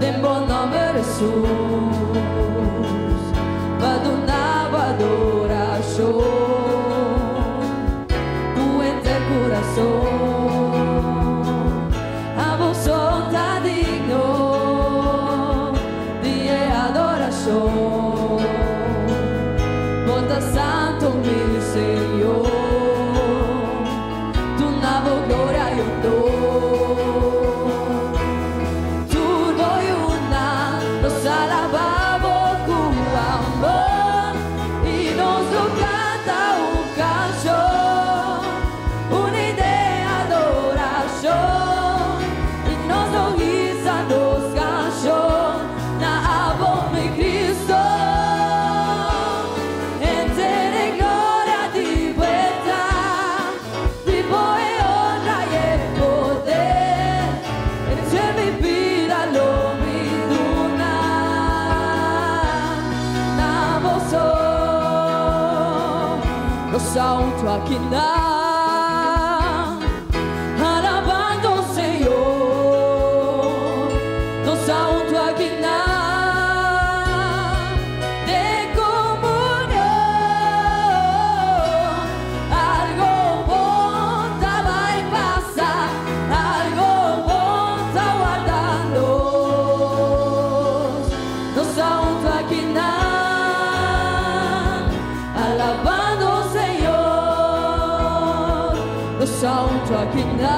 Nel buon nome Jesús, vado una adoración, tu ente el corazón, a vos son tan digno de adoración, vos santo mi Señor, tu nueva gloria y honor. Salto aqui na alabando o Senhor, no salto aqui na de comunhão, algo bom tá vai passar, algo bom tá guardando, no salto aqui na alabando salto aqui na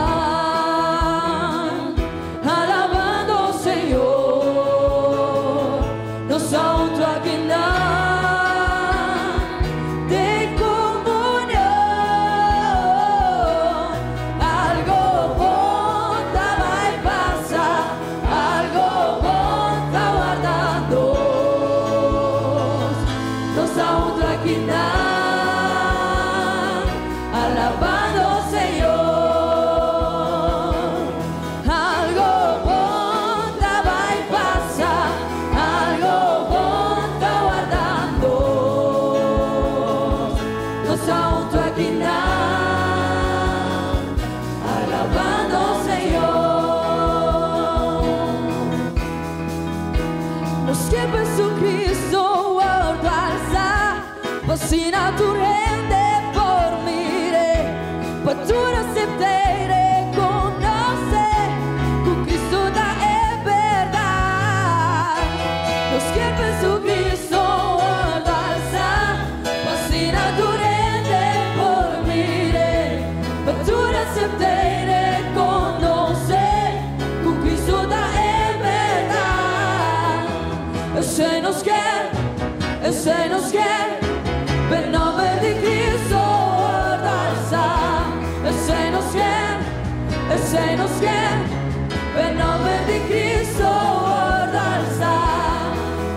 alabando o Senhor, no salto aqui na de comunhão, algo bom tá vai passar, algo bom tá guardando, no salto aqui na alabando si naturende por mire, patura septere conoce, con Cristo da es verdad. Los que Jesucristo alza, si naturende por mire, patura septere conoce, con Cristo da es verdad. Se nos quiere, se nos quiere. Per nome di Cristo alza, e se nos quiere, per nome di Cristo alza,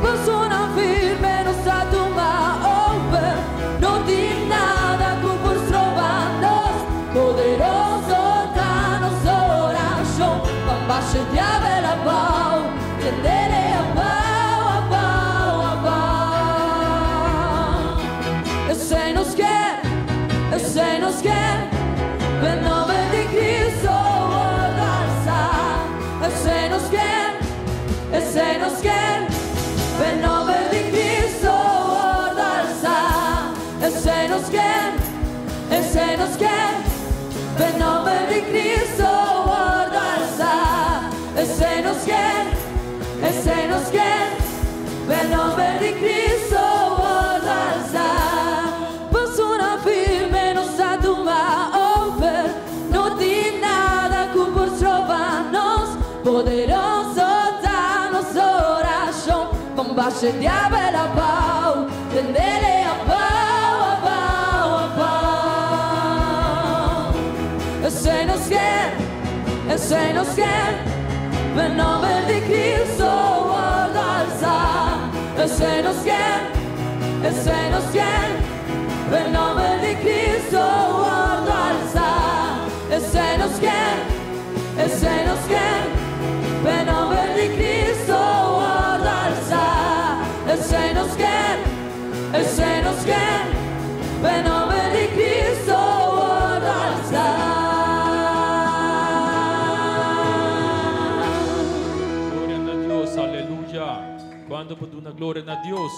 persona firme non sta tumba over, non di nada con por trovarnos, poderoso danos oración, pambache diave la pau, tendere a pau. Se nos quiere, per nome di Cristo alza, se nos quiere, per nome di Cristo alza, se nos quiere, per nome di Cristo alza, se nos quiere, per nome di Cristo alza. Poderoso danos oración, bombache diable la pau, tendele a pau, Se nos quiere, per nome di Cristo alza, se nos quiere, per nome di Cristo alza, se nos quiere, per nome di Cristo alza, se nos quiere, per nome di Cristo alza. Gloriando a Dios, Quando po duna glória na Deus.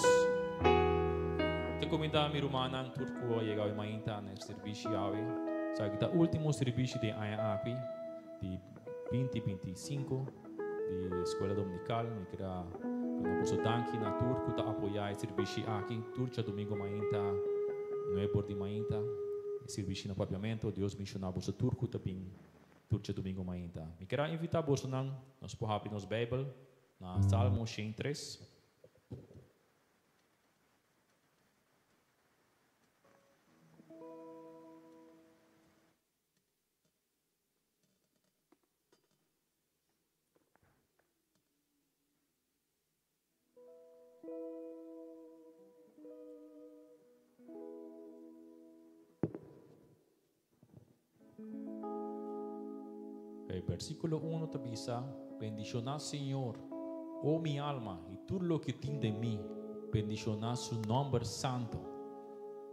Te comenta mi romana ang turco llega a mainta nel servizio ave. Sa kita último servizio de aya api di 2025 di escola dominical mi kira na posso danki na turco ta apoiar servizio aqui turca domingo mainta nuevo di mainta servizio na papiamento Deus missionava sa turco taping turca domingo mainta. Mi kira invita bolso nang nos pohapi nos Bible na Salmo 103. Versículo 1 te dice, bendicionad Señor, oh mi alma, y todo lo que tiene de mí, bendicionad su nombre santo.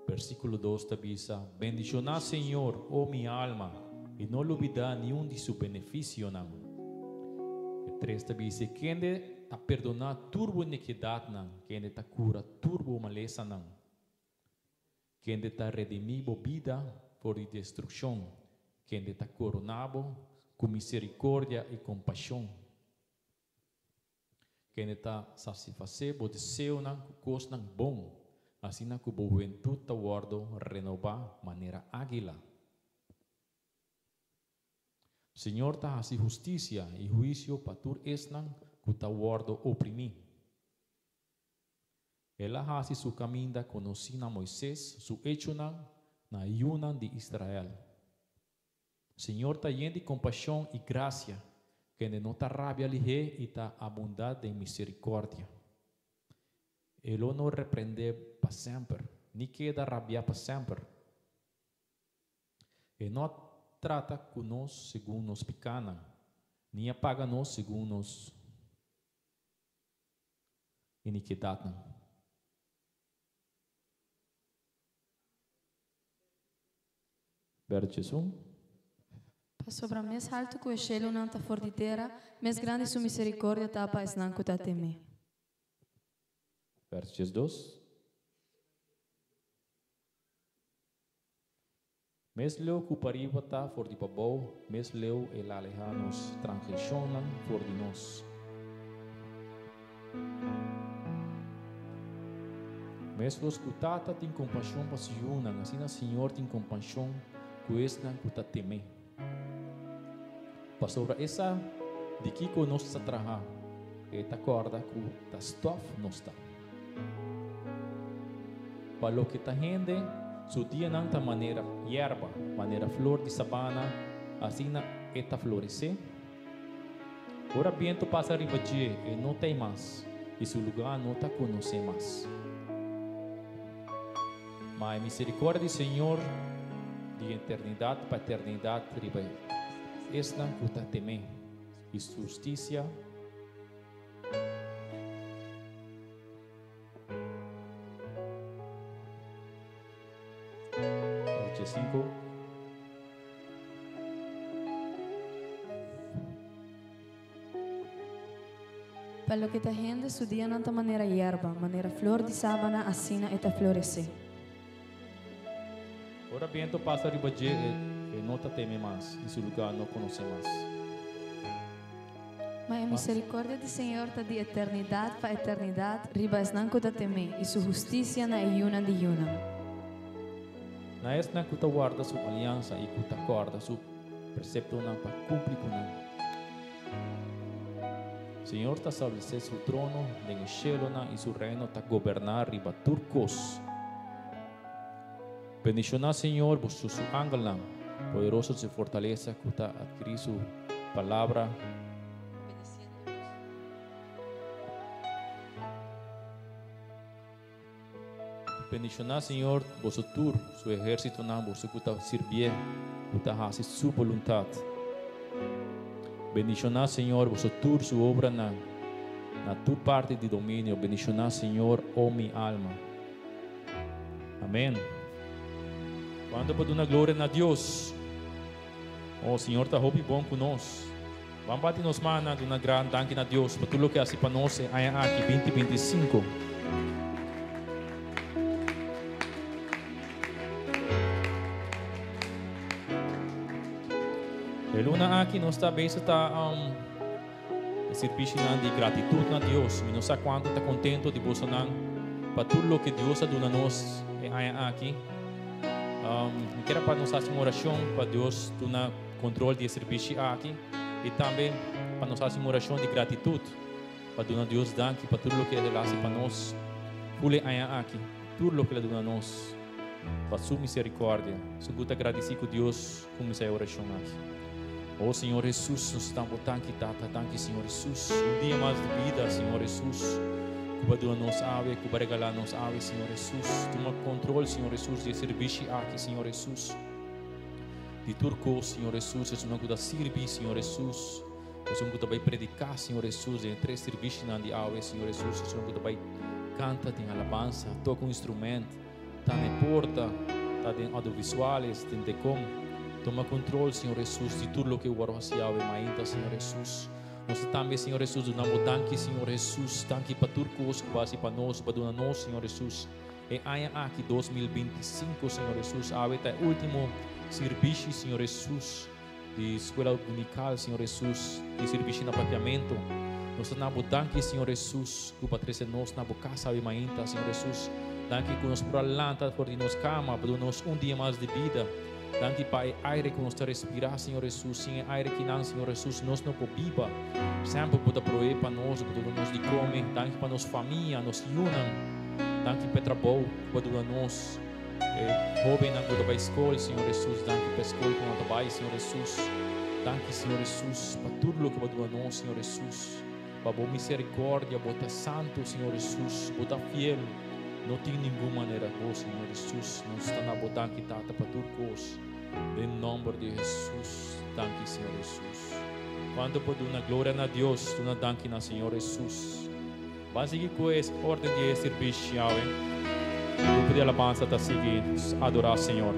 Versículo 2 te dice, bendicionad Señor, oh mi alma, y no olvida ni un de su beneficio. El 3 te dice, quien de a perdonar turbo iniquidad, quien de ta cura turbo maleza, quien de ta redimibo vida por destrucción, quien de ta coronabo com misericórdia e compaixão. Quem está satisfazer o desejo não coisa não bom, assim na que o juventude está guardo renovar maneira águila. Senhor está assim justiça e juízo para tu não que está guardo oprimir. Ela assim su caminho conhecida Moisés, su hecho na ayuna de Israel. Senhor está lleno de compaixão e graça, que não está rabia lige e está abundante em misericórdia. Ele não repreende para sempre, nem queda rabia para sempre. Ele não trata conosco segundo nos pecados, nem apaga nos segundo nos iniquidade. Verso 1. Sobre mais alto que o cielo não está fora de terra, mais grande sua misericórdia está para os não que está temer. Verso 2. Mes leu que pariba está fora de babou, mes leu el alejanos transgressionan fora de nós. Mes los que tata tem compaixão para se unam, assim o Senhor tem compaixão com esse não que está temer. Sobre essa de que nós está trabalhando, esta corda que está stof não está. Para o que está rende, su dia não está maneira hierba, maneira flor de sabana, assim esta florescer. Ora viento passa arriba e não tem mais, e seu lugar não está conhecer mais. Mas a misericórdia do Senhor, de eternidade para eternidade, arriba. Esta que temer e justiça verso 5 Para lo que está gente, su día no está manera hierba, manera flor de sábana, así está florecer. Ora viento passa arriba e não te teme mais, e seu lugar não conhece mais. Mas a misericórdia do Senhor está de eternidade para eternidade, ribas não que teme, e sua justiça na iuna de iuna. Na esta que guarda sua aliança e que acorda seu precepto não para cumprir com não. Senhor está estabelecer seu trono no cielo e seu reino está governar riba turcos. Bendicionar Senhor por su ángel poderoso se fortaleza que está adquirir su palabra. Bendicionar Senhor vosotros su ejército vosotros que está servir que está hacer su voluntad. Bendicionar Senhor vosotros su obra na tu parte de dominio. Bendicionar Senhor oh mi alma. Amém. Quando para dar glória a Deus, o Senhor está bom conosco. Vamos bater nos manos de uma grande danke a Deus por tudo que assim para nós é aqui 2025. E luna aqui nós também está serviço de gratidão a Deus. E não sei quanto está contente de você para tudo que Deus dá a nós aqui. Eu quero para nós fazer uma oração para Deus dar controle de serviço aqui. E também para nós fazer uma oração de gratidão para dar a Deus danke para tudo que Ele faz para nós. Pule aqui, tudo que Ele dá a nós, para sua misericórdia. Sou muito agradecido a Deus com essa oração aqui. Oh Senhor Jesus, nós estamos tanque, Senhor Jesus. Dia mais de vida, Senhor Jesus. Cuba doa nos ave, cuba regalar nos ave, Senhor Jesus. Toma controle, Senhor Jesus, de serviço aqui, Senhor Jesus. De turco, Senhor Jesus, é uma coisa servir, Senhor Jesus. É uma coisa vai predicar, Senhor Jesus, em 3 serviços de ave, Senhor Jesus. É uma coisa vai canta, tem alabança, toca instrumento, está na porta, está em audiovisuais, tem decom. Toma controle, Senhor Jesus, de tudo o que o Arroz Yahweh mainta, Senhor Jesus. Nós também, Senhor Jesus, damos danke, Senhor Jesus, danke para tudo que base para nós, para nós, Senhor Jesus. E aí aqui 2025, Senhor Jesus, até o último serviço, Senhor Jesus, de escola dominical, Senhor Jesus, de serviço de papiamento. Nós damos danke, Senhor Jesus, que para trazer nós na casa de mainta, Senhor Jesus. Danke que nos por alanta, por nos cama, para nós dia mais de vida. Danke Pai, aire que nós respirar, Senhor Jesus, sim, aire que não, Senhor Jesus, nós não podemos viver, sempre pode prover para nós de comer, danke para nossa família, nos unam, danke para trabalho, para nós, jovem não pode para a escola, Senhor Jesus, danke para a escola que não trabalha, Senhor Jesus, danke, Senhor Jesus, para tudo o que para nós, Senhor Jesus, para a boa misericórdia, para santo, Senhor Jesus, para fiel. Não tem nenhuma maneira boa, Senhor Jesus. Nós estamos a botar aqui para tudo coisa. Em nome de Jesus. Danke, Senhor Jesus. Quando por dar glória a Deus, tu danke na Senhor Jesus. Vamos seguir com essa ordem de serviço, Yahweh. Eu pedi a alabança para seguir, adorar o Senhor.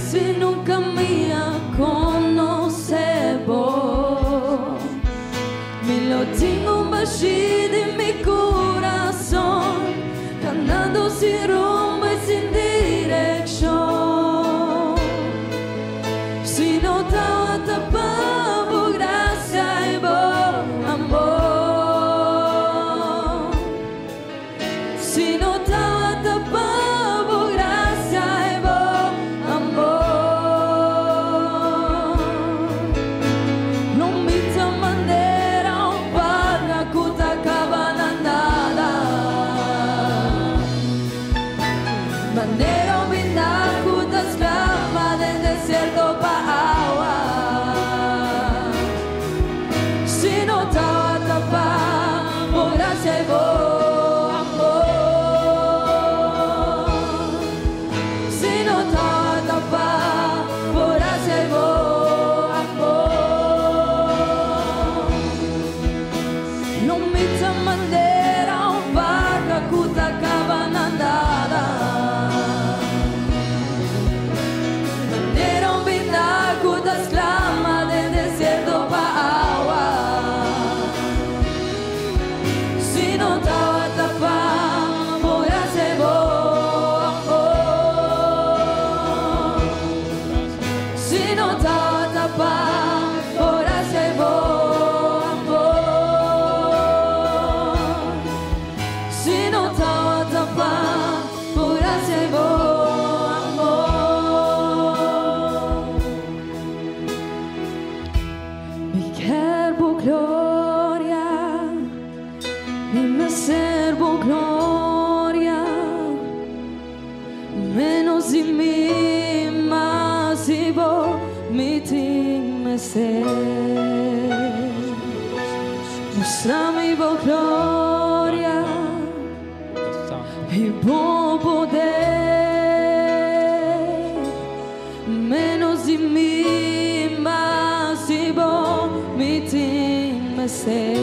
Si nunca me conoce vos. ser. Mostrami vou glória e bom poder, menos de mim, mas de bom me tem ser.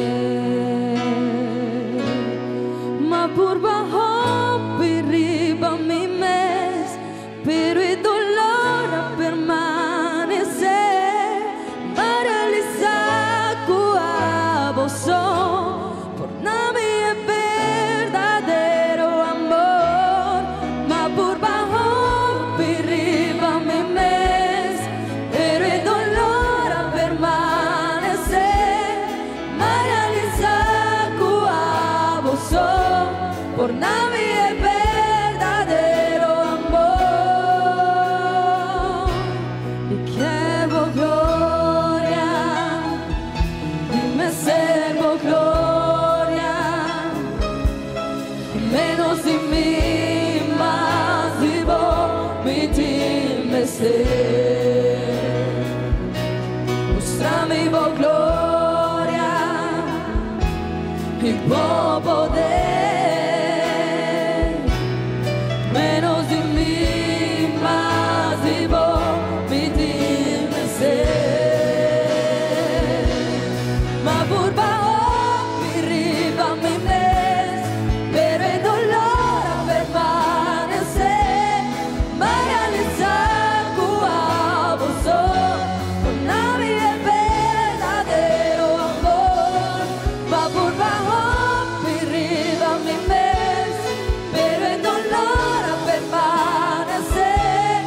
Ma por bajo riba mi mes, pero el dolor a permanecer, paralizado a vos. Por nada es verdadero amor, ma por bajo arriba mi mes, pero el dolor a permanecer, paralizado a vos. Por nada es verdadero amor, y quiero gloria, y me servo gloria, menos de mí, más vivo, mi time ser. Mostrami vou gloria y vou poder, menos de mí, más vivo, mi time ser. Ma por bajo arriba mi mes, pero el dolor a permanecer, paralizado a vos. Por nada es verdadero amor, ma por bajo arriba mi mes, pero el dolor a permanecer,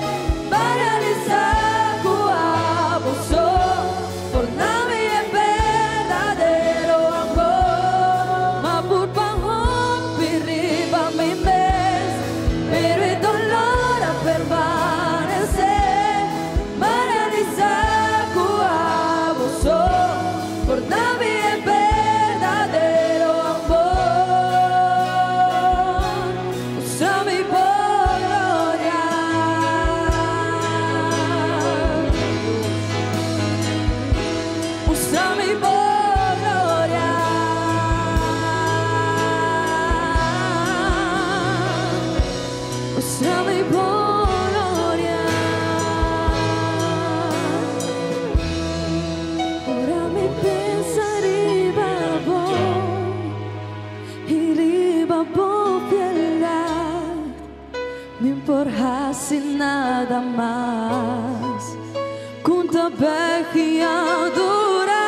paralizado a vos. Por nada es verdadero amor, ma por bajo arriba mi mes, pero el dolor a permanecer, paralizado a vos. Por nada es verdadero amor, mostrami por gloria, mostrami por gloria, mostrami por gloria. Ora mi pensa arriba vos, y arriba vos piedad, me importa sin nada más, con tu vecchia dura.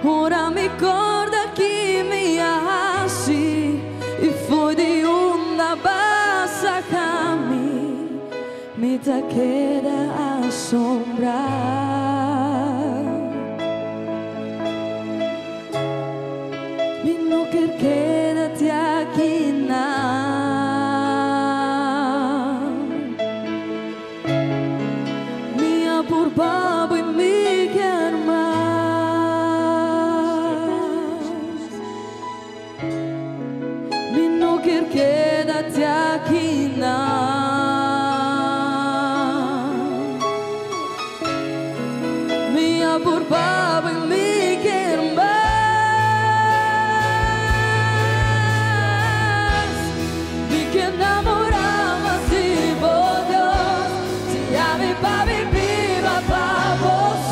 Ora mi corda que me así, y fue de una basa cami, me te queda asombrar. Mi no quer quédate aquí nada, mía por babo y mi quer más. Mi no quer quédate aquí nada, mía por babo y mi quer más. Vi que enamoraba si vos Dios, si a mi papi viva para vos,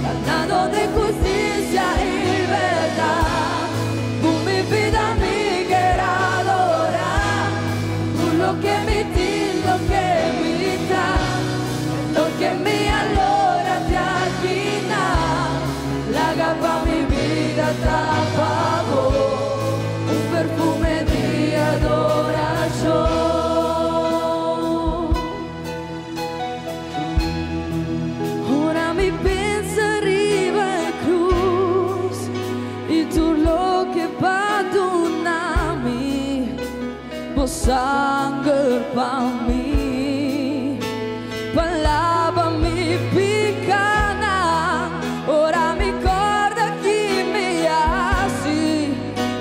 ganando de justicia y verdad. Por mi vida mi quiero adorar, por lo que me tiene, lo que me da, lo que me alora de aquí nada. La gapa mi vida atrapado, un perfume de adoración. Ora mi pensa arriba en cruz, y tú lo que perdonami, vos sangre para mí, palabra mi picana. Ora mi corda que me así,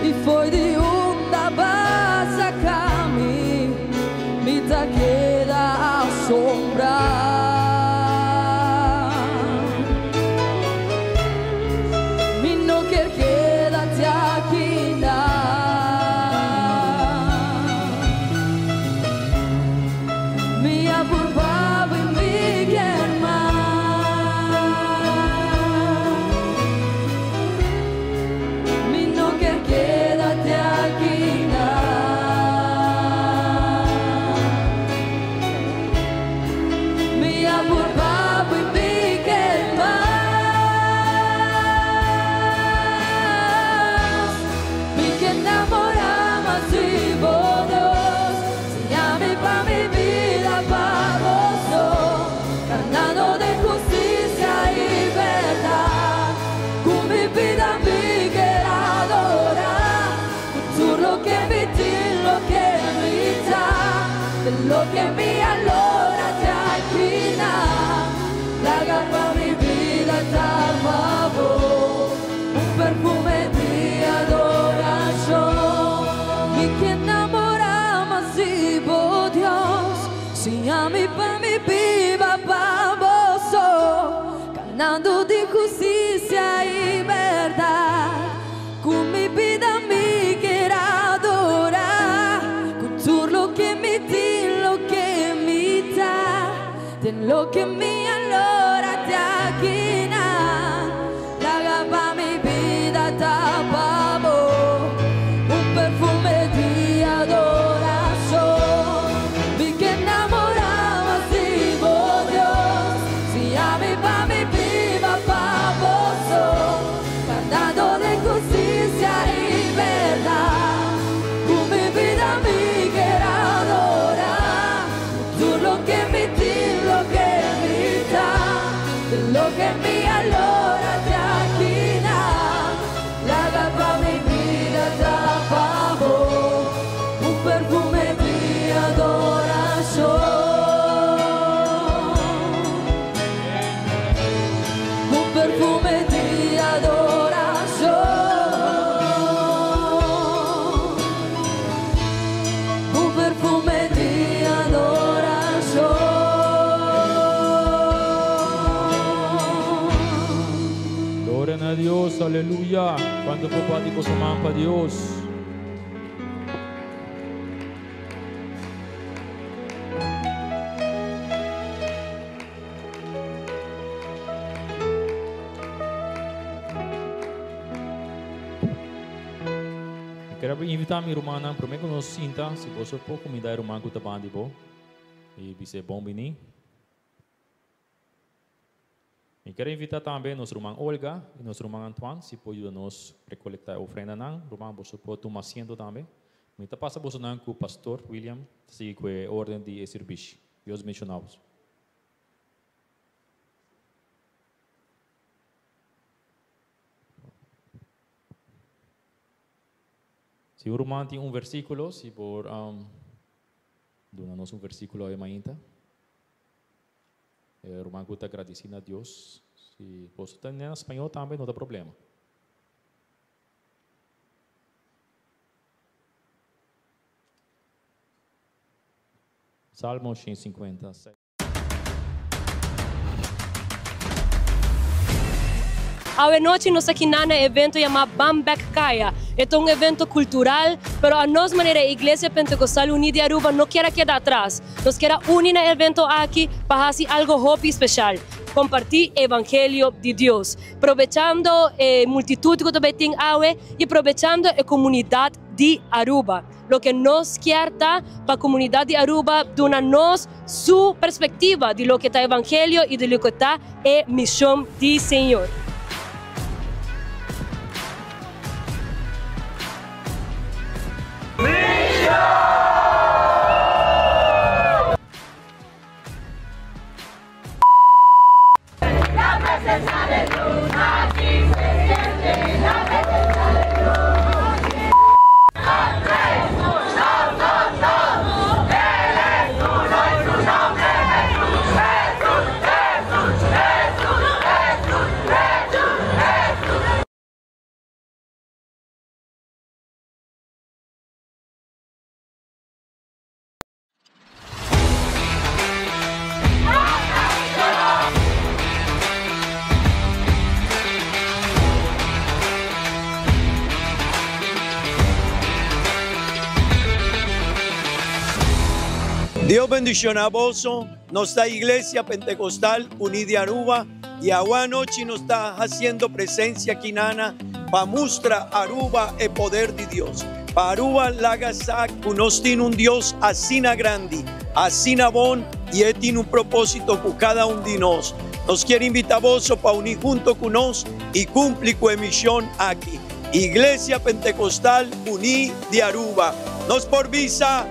y fue de una basa cami, me te queda asombrar. por Pablo y Miguel más. Mi que enamoramos y Dios, llame pa' mi vida, pa' vos, ganando de justicia y verdad. Con mi vida mi quiero adorar, con todo lo que mi ti, lo que mi da, de lo que mi allora te aquina, laga pa' mi vida ta favor, un perfume de adoración. Mi que enamoramos y vos Dios, si a mi pa' mi viva pa' vos, ganando de justicia y verdad. Con mi vida mi quiero adorar, con todo lo que mi ti, lo que mi da, de lo que mi allora te aquina, laga pa' mi vida ta favor, un perfume de adoración. Mi que enamoramos y vos Dios, si a mi pa' mi viva pa' vos, ganando de justicia y verdad. Con mi vida mi quiero adorar, todo lo que mi ti, lo que mi da, de lo que mi allora te aquina, laga pa' mi vida da favor, un perfume de adoración, un perfume de adoración, un perfume de adoración. Gloria a Dios, aleluya. Cuando papá tipo se para Dios. Quero invitar minha irmã para me conhecer, se você pode convidar a irmã que está bem e vai ser bom venir. E quero invitar também nossa irmã Olga e nosso irmão Antoine, se pode nos recolectar a ofrenda não, irmã, você pode tomar assento também. Então passa você não com o pastor William, se com a ordem de serviço. Deus mencionava. Se o irmão tem versículo, se por dona-nos versículo aí ainda. Irmão, eu estou agradecendo a Deus. Se você está em espanhol também, não tem problema. Salmo 157. Oggi nós aqui na evento chamado Bambek Kaya. É um evento cultural, pero a nós maneira a Igreja Pentecostal Unida de Aruba não quer quedar atrás. Nós queremos unir o evento aqui para fazer algo hobby especial. Compartir o Evangelho de Deus. Aproveitando a multitud que também tem água e aproveitando a comunidade de Aruba. Lo que nos quer para a comunidade de Aruba, dona-nos sua perspectiva de lo que está o Evangelho e de lo que está a missão do Senhor. Dios bendición a vos, nuestra Iglesia Pentecostal Unida de Aruba, y ahora noche nos está haciendo presencia aquí nana para mostrar Aruba el poder de Dios. Para Aruba Lagasac nos tiene un Dios así na grande, así na bon, e Ele tem um propósito com cada de nós. Nos quer invitar vos para unir junto conosco e cumprir com a missão aqui. Iglesia Pentecostal Unida de Aruba. Nos por visa.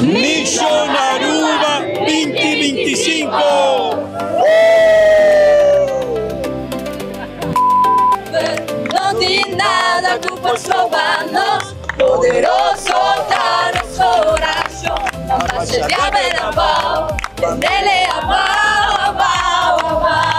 Mission Aruba 2025. No tiene nada, tú puedes probarnos. Poderoso está nuestra oración. La paz de abajo, tendele abajo, abajo, abajo.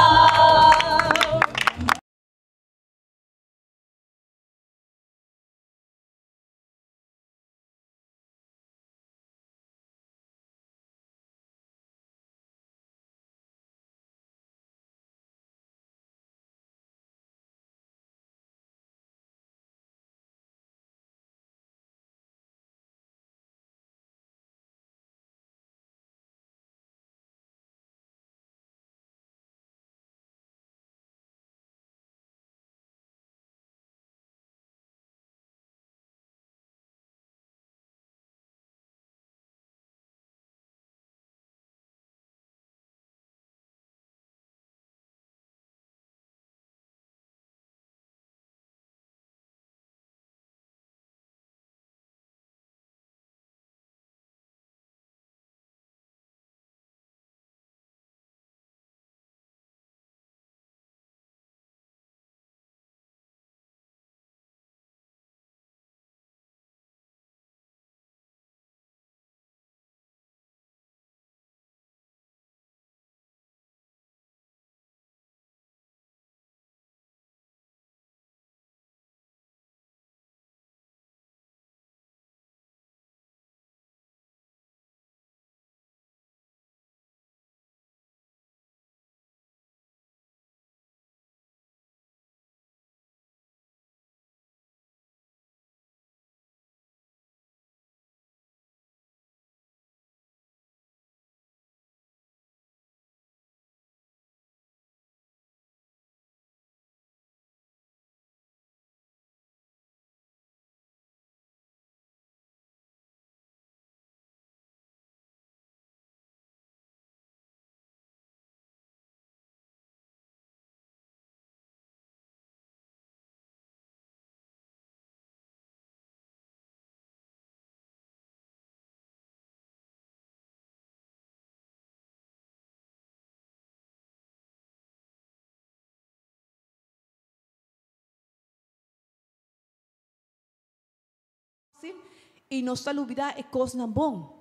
E nossa lubida é coisa bom.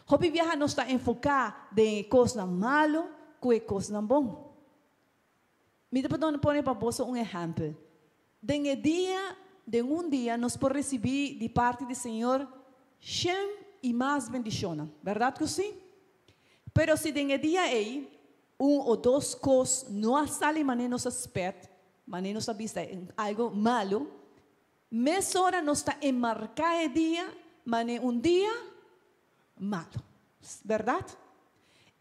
Hobby viaja não está enfocado de coisa malo com coisa bom. Me dá para pôr para você exemplo. De um dia nós podemos receber de parte do Senhor 100 e mais bendições, verdade que sim? Pero se de dia aí ou duas coisas não saem maneira nosso aspecto, maneira nossa vista algo malo, mes hora nos está enmarcado dia, mané dia malo, verdade?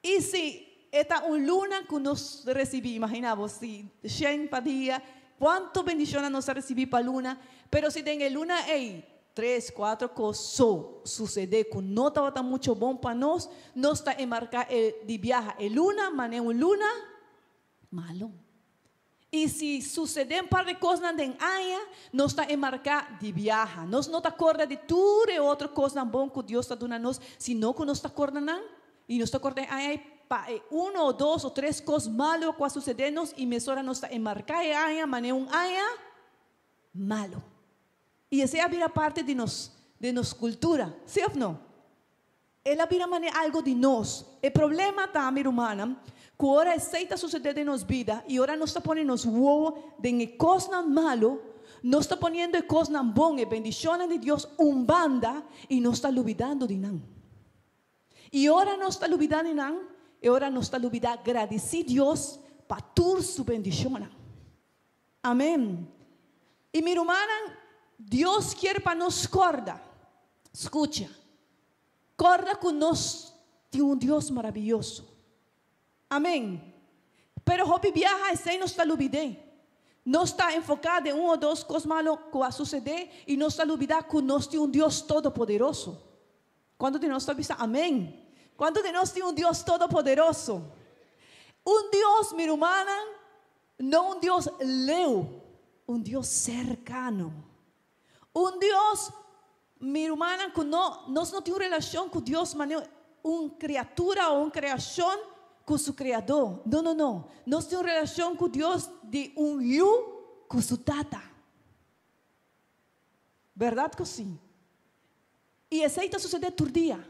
E se esta luna que nos recibimos, imaginamos, si 100 para dia, quanto bendiciones nos recibimos para luna, pero si tem luna aí 3, 4 cosas sucede que não estava muito bom para nós está enmarcado de viaje luna, mané luna malo. E se sucedem par de coisas em área, nós está enmarcado de viagem. Nós não está acordando de tudo e outra coisa bom que Deus está dando a nós, senão que nós está acordando e nós está acordando uma ou duas ou três coisas malas que sucedem e mesora nós está enmarcado em área, mas é área malo. E essa é a parte de nossa cultura, sim ou não? Ela vira algo de nós. O problema está, minha irmã, que agora aceita suceder em nossa vida e agora nós está ponendo nos de coisa malo, no está poniendo cosas boas, bendiciones de Dios, banda y no está olvidando de nada. Y ahora no está olvidando de nada, y ahora no está olvidando agradecer a Dios para toda su bendición. Amén. Y mi hermana, Dios quiere para nos corda. Escucha, corda con nos de Dios maravilloso. Amén. Pero Hopi viaja e sem não está olvidando. Não está enfocado em ou dois coisas malas que vai suceder e não está olvidando que nós temos Deus todo-poderoso. Quando de nós está pensando, amém? Quando de nós temos Deus todo-poderoso? Deus, minha irmã, não Deus leu, Deus cercano. Deus, minha irmã, que nós não temos relação com Deus, mas criatura ou criação com seu Criador. Não. Nós temos relação com Deus de eu com seu tata. Verdade que sim? E isso está sucedendo todo dia.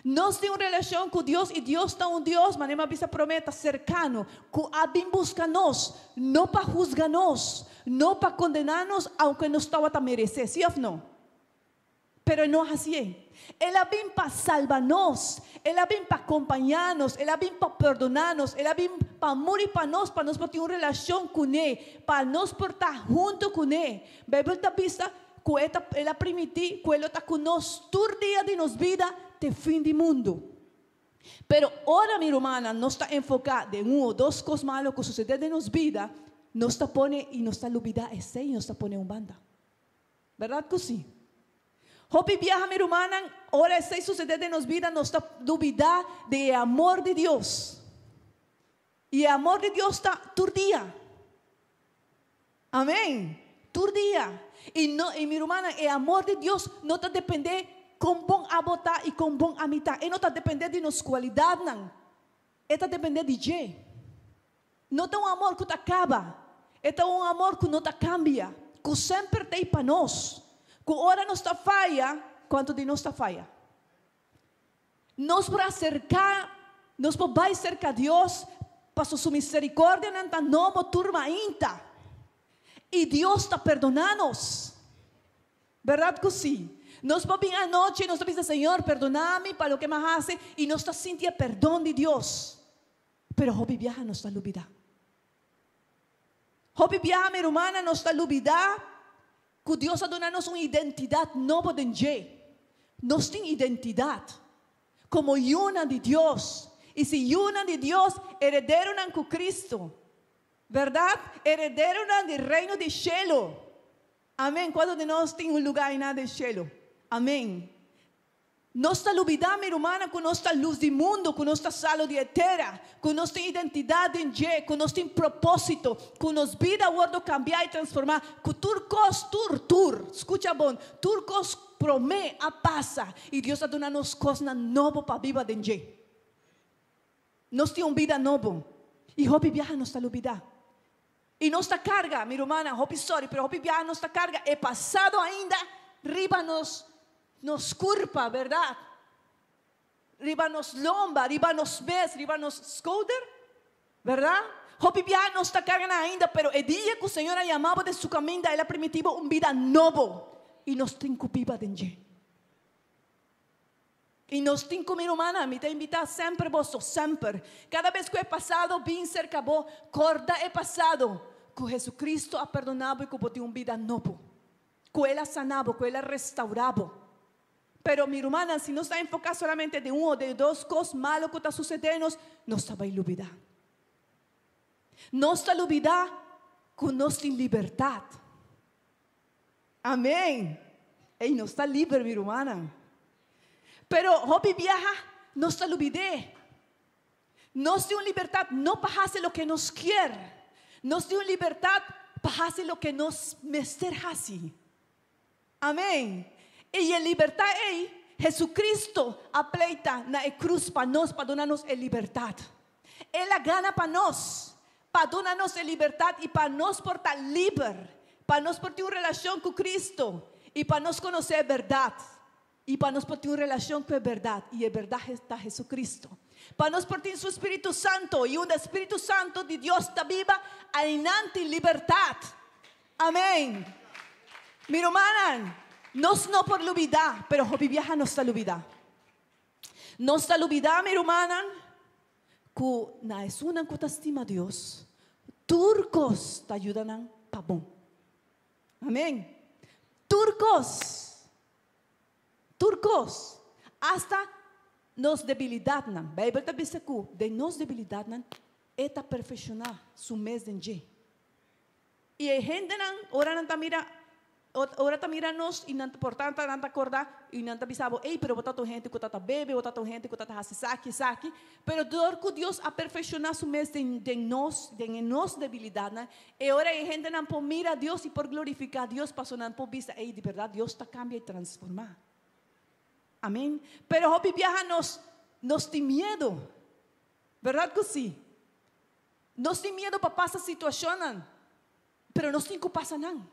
Nós temos relação com Deus e Deus está Deus, mas nem bisa prometa cercano, que a busca nós, não para juzgar nós, não para condenar nós, aunque nós estamos a merecer, sim ou não? Pero não é assim. Ela vem para salvar-nos, ela vem para acompanhar-nos, ela vem para perdonar-nos, ela vem para morrer para nós ter uma relação com Ele, para nós estar junto com Ele. A Bíblia está vista que ela permitiu que Ele está conosco todo dia de nossa vida, de fim do mundo. Pero ora, minha irmã, não está enfocada em ou duas coisas malas que sucedem em nossa vida, não está pondo e não está olvidando esse e não está pondo banda. Verdade que sim? Hopi viaja, minha irmã, ora esse suceder em nossa vida, não está duvidando do amor de Deus. E o amor de Deus está todo dia. Amém? Todo dia. E minha irmã, o amor de Deus não está dependendo com bom a botar e com bom a mitar. Ele não está dependendo de nossa qualidade, não. Ele está dependendo de Deus. Não é um amor que te acaba. É um amor que não te cambia. Que sempre tem para nós. Que ora não está falha, quanto de nós está falha. Nós para acercar, nós para cercar Deus, para sua misericórdia, não está nova turma ainda. E Deus está perdonando-nos. Verdade que sim? Nós para vir à noite, nós pedimos, Senhor, perdona-me para o que me hace, e nós está sentindo perdão de Deus. Pero Hopi viaja não está olvidando. Hopi viaja, minha irmã, não está olvidando que Deus ha dado-nos uma identidade nova de Deus. Nós temos identidade como uma de Deus. E se uma de Deus, herederos com Cristo. Verdade? Herederos do reino de cielo. Amém. Quando de nós tem lugar na de cielo. Amém. Não está olvidando, minha irmã, que nós está luz do mundo, que nós está salo de eterna, que nós tem identidade em Deus, que nós tem propósito, que nós vida guardo cambiar e transformar, que escucha bom, turcos promete a passa, e Deus está dando nos coisas novas para viver em Deus. Nós temos vida nova, e Hopi viaja não está olvidando. E nossa carga, minha irmã, Hopi sorry, pero Hopi viaja nossa carga é passado ainda, riba nos curva, verdade? Riba nos lomba, riba nos pés, riba nos shoulder, verdade? Hopi viaja não está carregando ainda, pero o dia que o Senhor a chamava de sua caminho, Ele permitiu uma vida nova. E nós temos que viver de Deus. E nós temos que, minha irmã, me invitar sempre, sempre. Cada vez que é passado, bem cerca, corda é passado. Que Jesus Cristo a perdonado e que pode ter uma vida nova. Que Ele a sanado, que Ele a restaurado. Pero, minha irmã, se não está enfocado solamente de uma ou de duas coisas malas que está sucedendo, não está bem olvidado. Não está olvidado que nós temos liberdade. Amém. E não está livre, minha irmã. Pero, Hopi viaja, não está olvidado. Nós temos liberdade não para fazer o que nós queremos. Nós temos liberdade para fazer o que nós mestre fazem. Amém. E a liberdade é Jesucristo apleita na cruz para nós, para dar-nos a liberdade. Ele gana para nós, para dar-nos a liberdade e para nós portar livre, para nós ter uma relação com Cristo e para nós conhecer a verdade. E para nós ter uma relação com a verdade, e a verdade está Jesucristo. Para nós ter o Espírito Santo, e o Espírito Santo de Deus está viva, ainda em liberdade. Amém. Mi hermana, nós não por olvidar, pero hopi viaja não está olvidar. Não está olvidar, mi hermana, que na esunan que estima Deus, turcos te ayudan pa bom. Amém. Turcos, hasta nos debilidad nan. Bible ta bisa ku, de nos debilidad nan, eta perfeccionar su mes de nje. E a gente nan, ora nan ta mira nos, e nan portanto nan ta acordar, e nan ta bisabo, ei, pero bota tu gente que tá bebe, bota tu gente que tá saki, pero dor que Deus a perfeccionar su mes de nos debilidad nan, e ora a gente nan por mira a Deus e por glorificar a Deus, passo nan por vista, ei, de verdade, Deus ta cambia e transforma. Amém? Pero hopi viaja nos tem medo. Verdade que sim? Nos tem medo para passar situação, pero nos tem que passar não.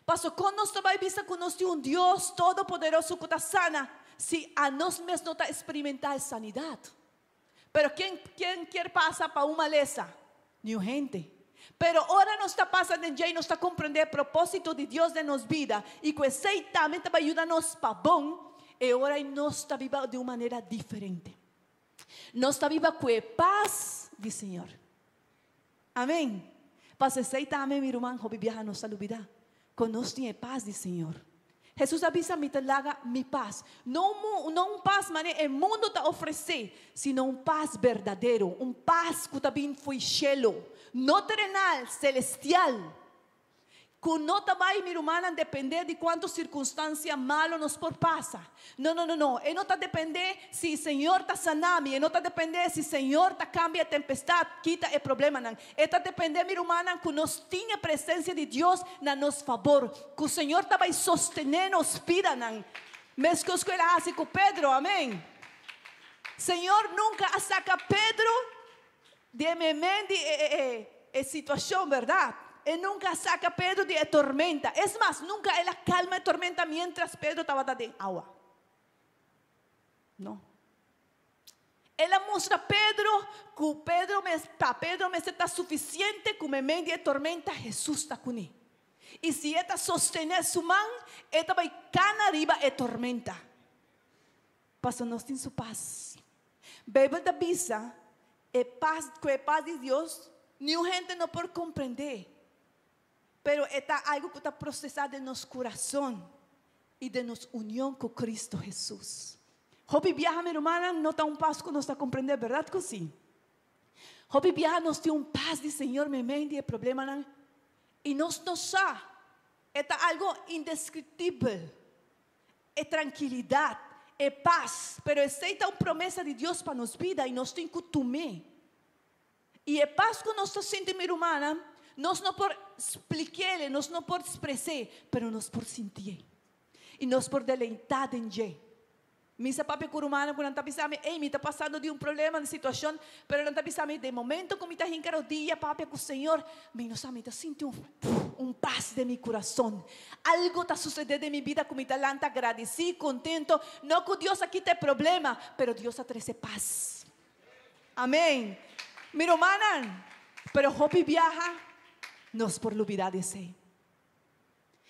Passo com nós vai vista que nós temos Deus todo-poderoso que está sana, se a nós mesmos não está experimentar sanidade. Pero quem quer passar para uma lesa? Nenhuma gente. Pero ora nós está passando em jeito, nós está compreendendo o propósito de Deus de nossa vida e que esse também vai ajudar-nos para bom. E ora nós está viva de uma maneira diferente. Nós está viva com a paz do Senhor. Amém. Paz esse também, meu irmão, hopi viaja nossa lubida. Conosco tem paz do Senhor. Jesus avisa me laga mi paz. Não paz mané o mundo te oferece, sino paz verdadeiro, paz que também foi cielo, não terrenal, celestial. Que não vai, minha irmã, depender de quantas circunstâncias malas nos por passa. Não. E não está depender se o Senhor está sanando, e não está depender se o Senhor está cambia a tempestade, quita o problema. Está depender, minha irmã, que nós tenha a presença de Deus na nosso favor, que o Senhor está vai sostener nos vida. Mesmo que ele hace com Pedro, amém. Senhor nunca saca Pedro de mente situação, verdade? E nunca saca Pedro de tormenta. Es más, nunca ela calma a tormenta mientras Pedro estava dentro de agua. Não. Ela mostra a Pedro que Pedro me está suficiente que me meio de tormenta, Jesus está com ele. E se ela sostener sua mão, ela vai cair arriba e tormenta. Passo nós tem sua paz. Bíblia da bisa, com a paz de Deus, nenhuma gente não pode compreender. Pero está algo que está procesado en nuestro corazón y de nuestra unión con Cristo Jesús. Hopi viaja, mi hermana, no está paz que nos está comprender, ¿verdad que sí? Hopi viaja nos tiene paz de Señor, me mente el problema, y nos sabe, está algo indescriptible, es tranquilidad, es paz, pero esta es una promesa de Dios para nuestra vida y nos tiene que tomar. Y el paz que nos siente, mi hermana, nós não por explicar, nós não por expressar, pero nós por sentir. E nós por deleitar em Ele. Misa papi curumana quando está pensando, ei, me está passando de problema, de situação, pero não está pensando, de momento que me está hincando o dia, papi, com o Senhor, me não sabe, me está sentindo paz de meu coração. Algo está sucedendo em minha vida que me está lanta agradecido, contento. Não que Deus aqui tem problema, pero Deus trazer paz. Amém. Mi hermana, pero hopi viaja. Nos por olvidar de ser.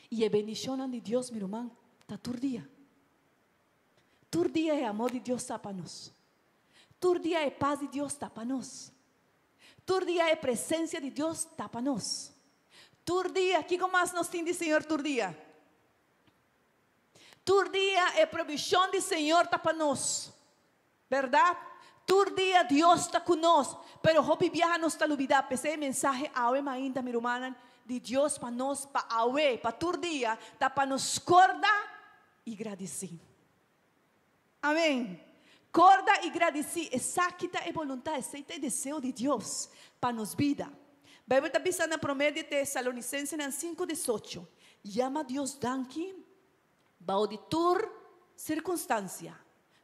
E a bendição de Deus, meu irmão, está todo dia. Todo dia é amor de Deus está para nós. Todo dia é paz de Deus está para nós. Todo dia é presença de Deus está para nós. Todo dia, que mais nós tem de Senhor todo dia? Todo dia é provisão de Senhor está para nós. Verdade? Todo dia Deus está conosco, pero hopi viaja nos está olvidar. Esse mensaje awe ainda, minha irmã, de Deus para nós, para awe, para todo dia, está para nos corda e agradecer. Amém. Corda e agradecer. Essa que é vontade, esse é desejo de Deus para nos vida. A Bíblia está dizendo na promessa de Tesalonicenses 5:18. Llama Deus danke, va de tur circunstância.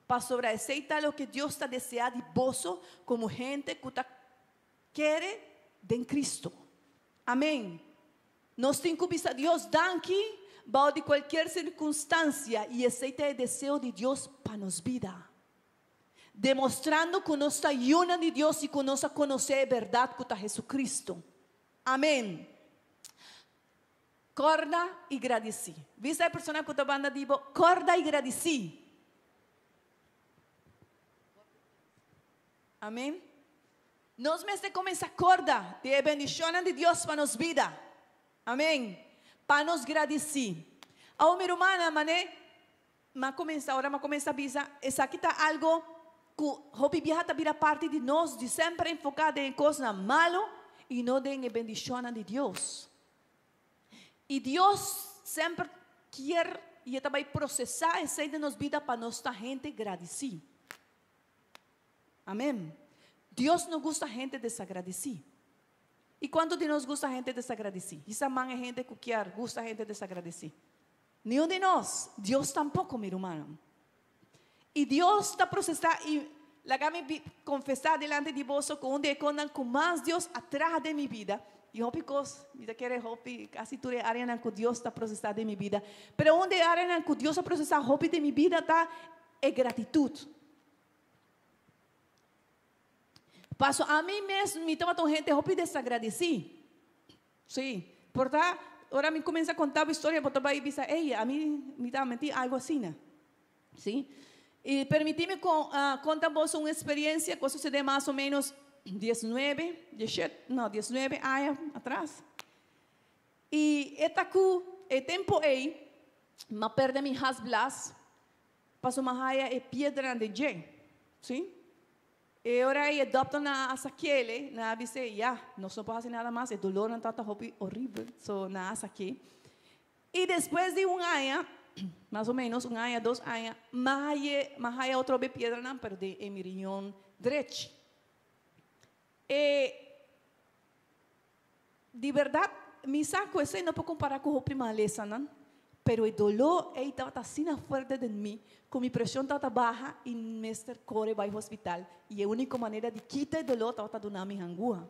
Para sobreaceitar lo que Deus está deseando de vos como gente que quer de Cristo. Amém. Nós temos que pedir a Deus danke, va de qualquer circunstância e aceita o desejo de Deus para nos vida. Demonstrando que nós está una de Deus e que nós conhecemos a verdade que está Jesucristo. Amém. corda e agradeci. Viste a persona que está banda digo, corda e agradeci. Amém? Nós mesmos começa a corda de bendição de Deus para nos vida. Amém? Para nos agradecer. A minha irmã, mané, mas começa a avisar, essa aqui está algo que hobby viaja está vira parte de nós, de sempre enfocado em coisas malo e não em bendição de Deus. E Deus sempre quer e também processar essa de nos vida para nossa gente agradecer. Amém? Deus não gosta de gente desagradecida. E quando de nós gosta de gente desagradecida? Essa mãe é gente que quer, gosta de gente desagradecida. Nenhum de nós. Deus tampouco, meu irmão. E Deus está processando. E me confessar delante de vós com onde com mais Deus atrás de minha vida. E hope cos, me quer hope casi tudo é área que Deus está processando de minha vida. Pero onde é área que Deus está processando hope de minha vida está é gratitude. Passo a mim mesmo, me toma gente hope desagradeci. Sim, portanto, agora me começa a contar uma história, porque vai dizer, ei, a mim me dá mentir algo assim, né? Sim. E permite-me contar-vos uma experiência que sucedeu mais ou menos 19 anos atrás. E é tempo aí, mas perde minha hasblas, passou uma raia e pedra de gente, sim? E agora aí adopta na asaquele, na avise, não se pode fazer nada mais, é dolor, não está horrível, so na asaque. E depois de ano, mais ou menos, 1 ano, 2 anos, mais outra vez pedra não perde em minha região direita. E, de verdade, me saco esse não pode comparar com o primaleza, não? Pero o dolor estava assim forte de mim, com minha pressão estava baixa e mestre corre vai ao hospital. E a única maneira de quitar o dolor estava dando minha angústia.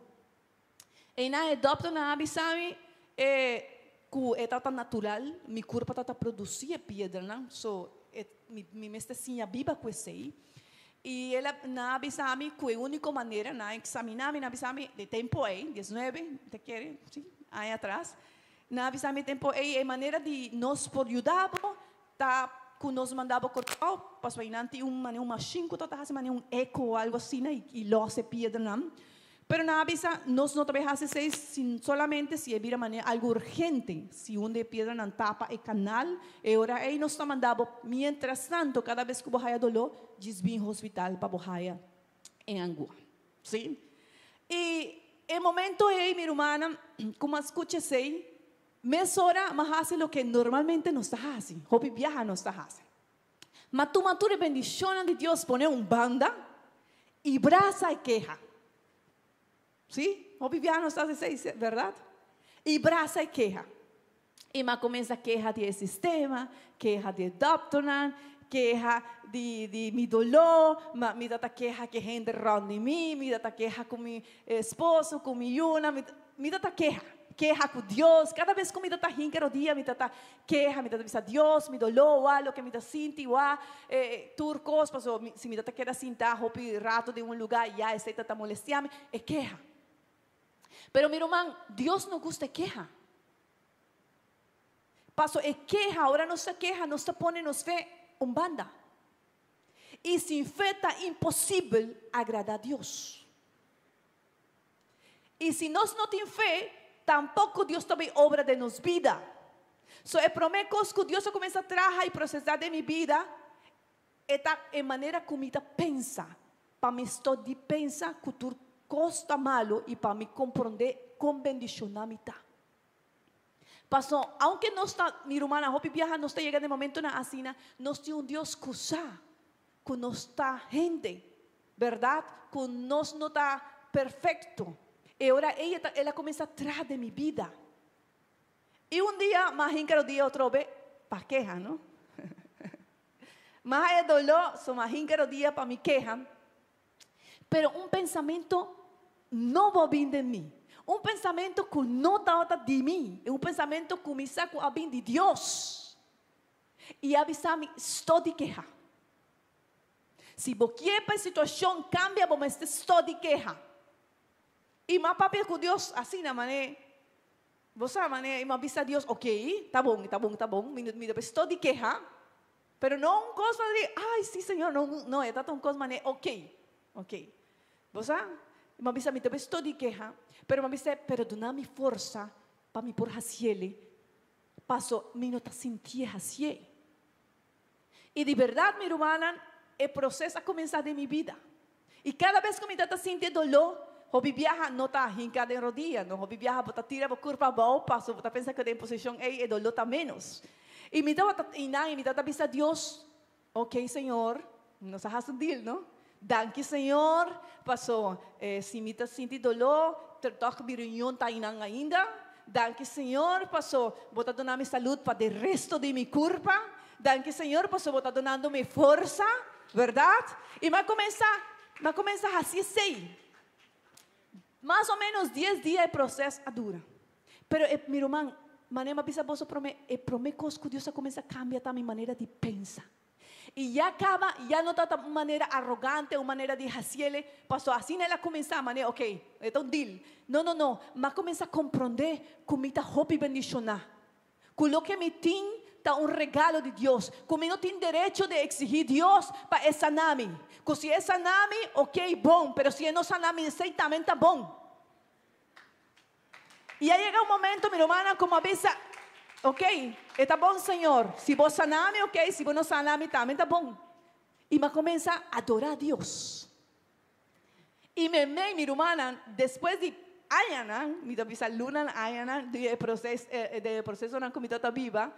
E na adopta na avisame que estava natural, meu corpo estava produzindo pedra, não? So, minha mestre tinha viva com esse aí. E ela na avisame que a única maneira, na examinar, na avisame de tempo aí, 19, te quer, sim, aí atrás. Na avisame tempo é maneira de nos por ajudar, tá que nos mandava cortar, passou aí nanti machine que tá fazendo um eco ou algo assim, né, e losse pedra não. Pero na avisa nós não trabalhamos assim solamente se vira maneira algo urgente, se onde pedra não tapa o canal, e ora aí nos mandava mientras tanto cada vez que você dolor, desvia ao hospital para você em Angua, sim? E o momento aí, minha irmã, como escutei meia hora, mas faz o que normalmente não está fazendo. Hopi viaja não está fazendo. Mas tu matura bendição de Deus, põe banda e braça e queja. Sim? Hopi viaja não está fazendo, verdade? E braça e queja. E mas começa a queja de sistema, queja de doctorate, queja de mi dolor, me dá queja que gente ronda de mim, me dá queja com meu esposo, com minha yuna, me dá queja com Deus. Cada vez que me dá rinquero dia, me dá queja, me dá dizer Deus, me dolor, algo que me dá sinti, turcos, se me dá queira sinta, hopi rato de um lugar, já esse está molestando, é queja. Pero meu irmão, Deus não gosta de queja. Passo é queja, agora nossa queja nos põe nos fé banda. E sem fé está impossível agradar a Deus. E se nós não temos fé, tampouco Deus também obra de nos vida. So, é promessa que Deus começa a trabalhar e processar de minha vida, é maneira como eu pensa, para me estou de pensar que tu costa malo e para me compreender com bendição na mitad. Pastor, aunque no está, mi hermana, hopi viaja, no está llegando el momento na asina, nos tiene un Dios que usa, que no está gente, ¿verdad? Que nos no está perfecto. Y ahora ella comienza atrás de mi vida. Y un día, más ínquero día otro vez, para queja, ¿no? Más el dolor, so más ínquero día para mi queja. Pero un pensamiento no va bien de mí. Um pensamento que não está de mim, é um pensamento que me saco a bem de Deus. E avisar-me, estou de queja. Se qualquer situação cambia, estou de queja. E mais papel que Deus, assim na maneira, Você sabe, mabisa Deus, ok, tá bom, estou de queja, pero não coisa de, ai, sim, Senhor, não, é tão coisa, mas ok. Você mabisa, estou de queja, pero mabisa, pero dona-me força para me por haciele, passo, me não tá sentir hacie. E de verdade, minha irmã, o processo a começar de minha vida. E cada vez que me está sentindo dolor, Hobi viaja não está hincada em rodilha, não. Hobi viaja, bota tira, bota curva, bota passo, bota pensa que tem posição aí, e dolor está menos. E me dá a Deus, ok, Senhor, não se hace deal, não? Danke, Senhor, passou, se me está sentindo dolor, toque de reunião está inang ainda. Danke, Senhor, passou, bota dando-me saúde para o resto de minha curva. Danke, Senhor, passou, bota dando-me força, verdade? E vai começar assim, sei. Mais ou menos 10 dias o processo dura. Pero, meu irmão, maneira bisa você promete que Deus começa a cambiar a minha maneira de pensar. E já não está de maneira arrogante, uma maneira de haciele. Passou assim, ela começa a maneira, ok, então deal. Não, mas começa a compreender como está hobby bendicionar. Coloque me tem está regalo de Deus. Como não tem direito de exigir Deus para sanar-me. Porque se sanar-me, ok, bom. Pero se não sanar-me, também está bom. E aí chega momento, minha irmã, como avisa, ok, está bom, Senhor. Se você sanar-me, ok. Se você não sanar-me, também está bom. E me começa a adorar a Deus. E minha irmã, depois de anos, me avisa, luna, anos, de processo na comunidade viva,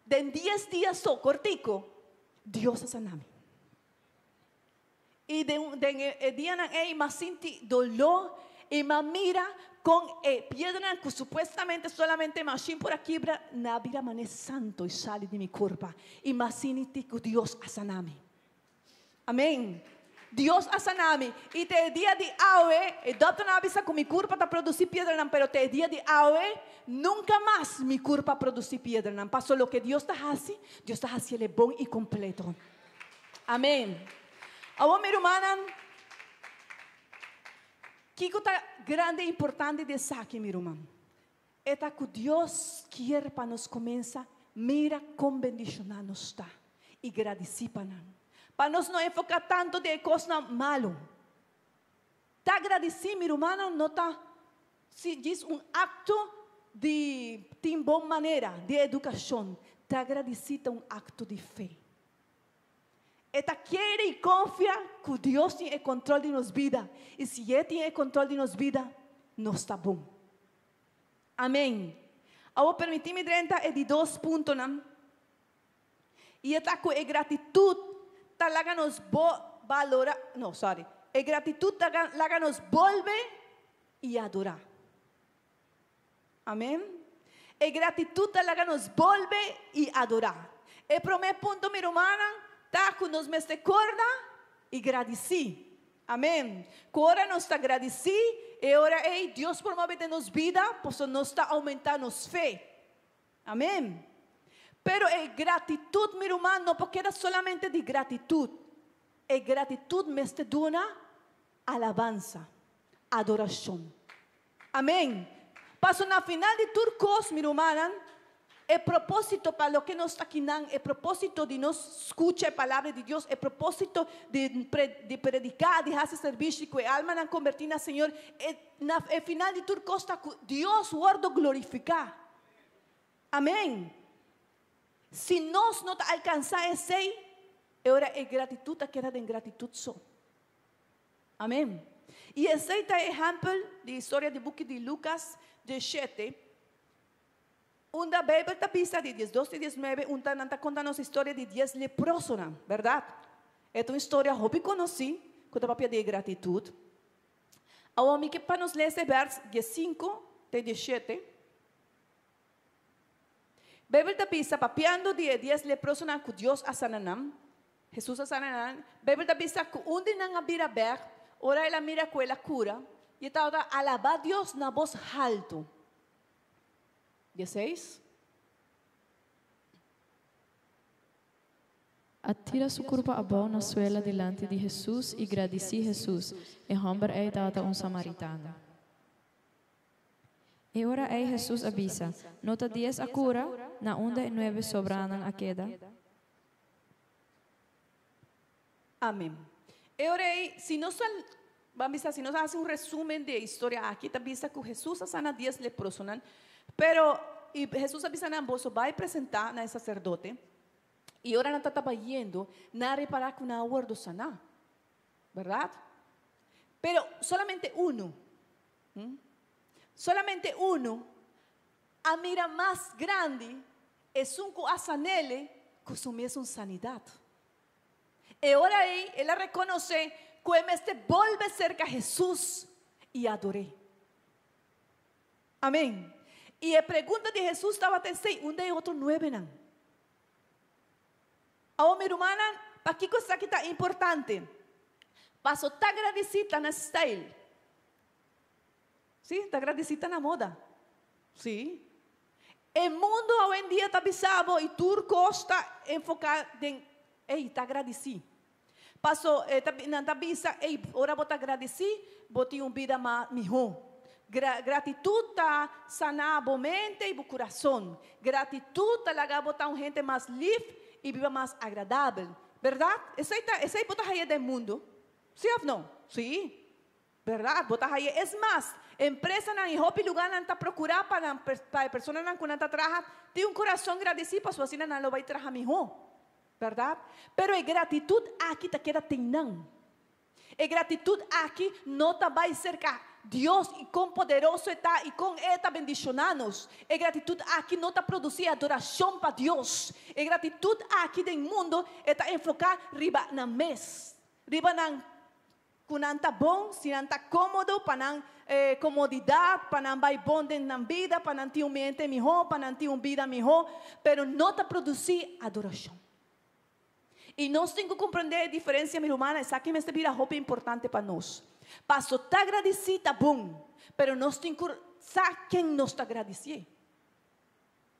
de 10 dias só, cortico, Deus a sanar-me. E de dia na me senti dolor e me mira com piedra que supuestamente solamente machine por aqui na vida mané santo e sale de minha corpo e me senti que Deus a sanar-me. Amém. Deus a sanar-me. E te dia de hoje, e doutor na avisa que minha corpo está produzir piedra, pero te dia de hoje, nunca mais minha corpo produzir piedra. Passou o que Deus está fazendo, Deus está fazendo é bom e completo. Amém. Agora, minha irmã, que coisa grande e importante de saque, minha irmã, é que Deus quer para nós começar, mira como bendicionar nos está e agradecer para nós. Para nós não enfocar tanto de coisa malo. Está agradecido, minha irmã, não está, se diz acto de boa maneira, de educação. Está agradecido acto de fé. Esta quer e confia que Deus tem o controle de nossa vida. E se Ele tem o controle de nossa vida, não está bom. Amém. Agora, permitir-me entrar de 2 pontos. E esta com a gratidão, talaga nos valora, a gratidão talaga nos volve e adorar. Amém. A gratidão talaga nos volve e adorar. O primeiro ponto, minha irmã, está que nos me recorda e agradeci. Amém. Agora nos está agradeci e agora Deus promove de nos vida, pois nos está aumentando nos fé. Amém. Pero a gratidão, minha irmã, não porque era solamente de gratidão. A gratidão me dona alabanza, adoração. Amém. Passo na final de turcos, minha irmã, o propósito para o que nos está aqui, o propósito de nos escuchar a palavra de Deus, o propósito de predicar, de fazer serviço, que a alma não convertir na Senhor, na final de turcos está Deus guarda glorificar. Amém. Se nós não alcançar esse, agora a gratidão queda de ingratidão só. Amém. E esse é o exemplo de história do book de Lucas 17. Onde a Bíblia está pisa de 12 e 19, onde está contando a história de 10 leprosos, verdade? É uma história que eu conheci, com a papel de gratidão. Agora, que para nos ler esse verso 15 e 17. A Bíblia está pisa, papiando de 10 leprosos que Deus a sananam, Jesus a sananam. A Bíblia está pisa, que onde não havia ver, ora ela mira com ela cura, e está alabar Deus na voz alto. 16. Atira sua curva abaixo na suela delante de Jesus e agradeci Jesus. E homem é dada samaritano. E ora ei Jesus avisa, nota 10 a cura, na onda e 9 sobranan a queda. Amén. Ahora, si nos hace un resumen de historia aquí, te avisa que Jesús sana 10 leprosos, pero y Jesús avisa a vos, va a presentar al sacerdote, y ahora no está yendo, nada reparar con una aguardo sana, ¿verdad? Pero solamente uno, a mira más grande, es un coasanele, que su misma sanidad. Y ahora ella reconoce que este vuelve cerca a Jesús y adoré. Amén. Y la pregunta de Jesús estaba pensando, un de otro 9 nan. Ahora mi hermana, para qué cosa que está importante. Paso está agradecida na style. Sí, está agradecida na moda. Sí. El mundo hoy en día está pisado y turco está enfocado en, está agradecido. Paso, está bisa, ahora vos agradecido, vos tienes una vida más mejor. Gratitud está sanar a mente y a corazón. Gratitud está lagar botar una gente más libre y viva más agradable. ¿Verdad? Esa es botar ahí del mundo. ¿Sí o no? Sí. ¿Verdad? Botar ahí. Es más, empresa en hopi lugar está procurar para personas que están trabajando, tiene un corazón agradecido para su asina no lo va a trabajar mejor. ¿Verdad? Pero la gratitud aquí te queda teinan. La gratitud aquí no te va a cerca Dios y con poderoso está y con esta bendicionanos. La gratitud aquí no te produce adoración para Dios. La gratitud aquí del mundo está enfocada riba na mes. Riba na kunanta bom, sinanta cómodo, para comodidad, para vai bom na vida, para ter um mente melhor, para ter uma vida melhor, pero não te produce adoração. E nós temos que compreender a diferença, minha irmã, essa aqui me está roupa importante para nós. Passo está agradecida, bom, pero nós temos que saber quem nos está agradecendo.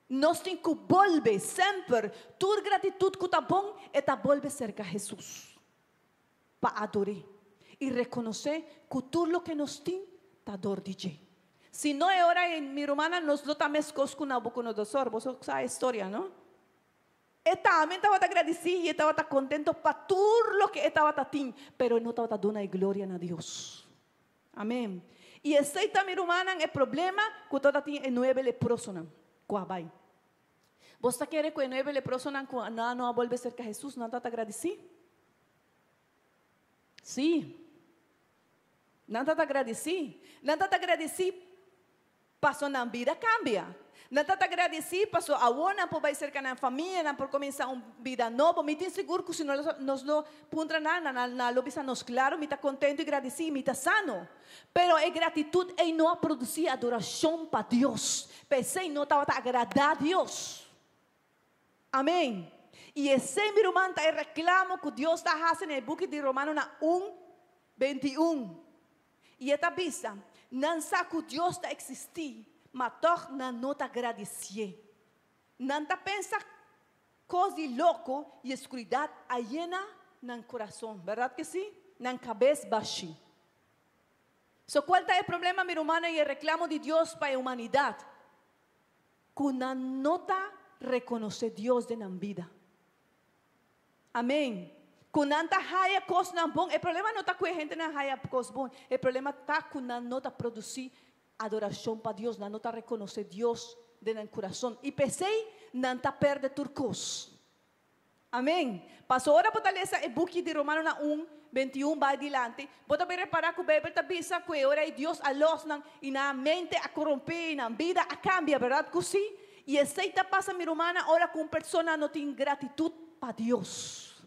Nós temos que volver sempre, tua gratitude que está bom, é tá volver cerca a Jesus, para adorar e reconhecer que tudo o que nós temos está dor de Deus. Se não é hora, minha irmã, nós não estamos com Nabucodonosor, você sabe a história, não? Também estava agradecido e estava contento para tudo o que estava tendo, pero não estava dando a glória a Deus. Amém. E esse aí também, irmã, é o problema que toda tem 9 leprosos, qual você quer que 9 leprosos não volve cerca de Jesus, não está agradecido? Sim. Não está agradecido? Não está agradecido? Passou na vida, cambia. Não está agradecido, passou a ona por vai cerca na família, não por começar uma vida nova. Me tem seguro que se nós não puntra nada, na lobisa nos claro, me está contente e agradecido, me está sano. Pero a gratitude é não produzir adoração para Deus. Pensei não estava a agradar a Deus. Amém. E esse meu irmão está reclamo que Deus está fazendo no book de Romanos 1:21. E esta vista, não sabe que Deus está existindo. Mas não te agradecer. Não te pensa coisa louco e escuridão allena no coração. Verdade que sim? Na cabeça baixa. So, qual é o problema, meu irmão, e o reclamo de Deus para a humanidade? Que não te reconhece Deus na vida. Amém. Que não te haya coisas bom. O problema não está com a gente não haya coisas bom. O problema está que não te produzir adoração para Deus, não está reconhecer Deus dentro do coração. E pensei, não está perdendo turcos. Amém. Passou hora para ler o book de Romanos 1:21 vai adiante. Pode reparar que o Bíblia está dizendo que ora Deus a los e na mente a corromper, na vida a cambia, verdade que sim? E aceita passa minha irmã, ora com pessoa não tem gratitude para Deus.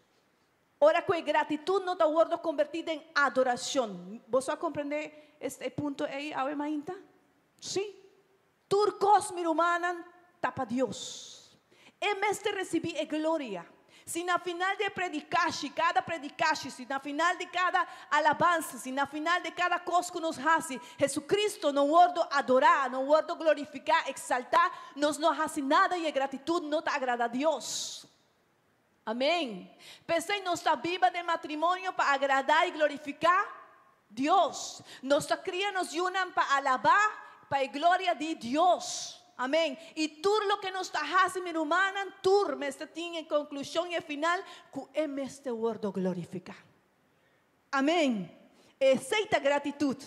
Ora com gratitude não está guardo convertida em adoração. Você compreender este ponto aí, a mainta? Sim. Turcos, minha irmã, está para Deus. É mestre receber a glória. Se na final de predicar, se na final de cada alabança, se na final de cada coisa que nos faz, Jesucristo não guardo adorar, não guardo glorificar, exaltar, nós não faz nada e a gratitude não te agrada a Deus. Amém. Pensei nossa vida de matrimônio para agradar e glorificar Deus. Nossa cria nos unam para alabar, para gloria de Dios. Amén. Y tú lo que nos está haciendo, mi hermana, tú me está en conclusión y al final, que es este word glorificar. Amén. Aceita gratitud.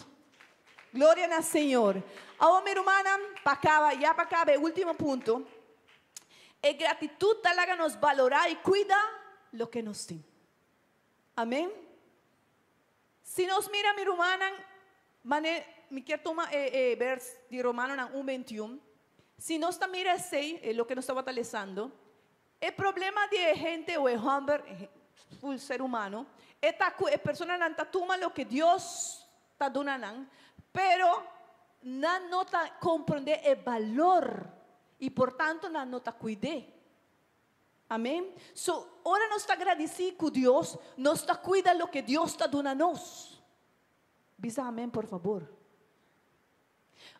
Gloria al Señor. Ahora, mi hermana, para acá, el último punto. La gratitud talaga nos valora y cuida lo que nos tiene. Amén. Si nos mira, mi hermana, me quiero tomar vers de Romanos 1:21. Si nos está mira lo que nos está batalizando, el problema de gente o el hombre, el ser humano, es que persona no toma lo que Dios está dando, pero no comprende el valor y por tanto no te cuide. Amén. Ahora nos está agradecido con Dios, nos está cuida lo que Dios está dando. Dice amén, por favor.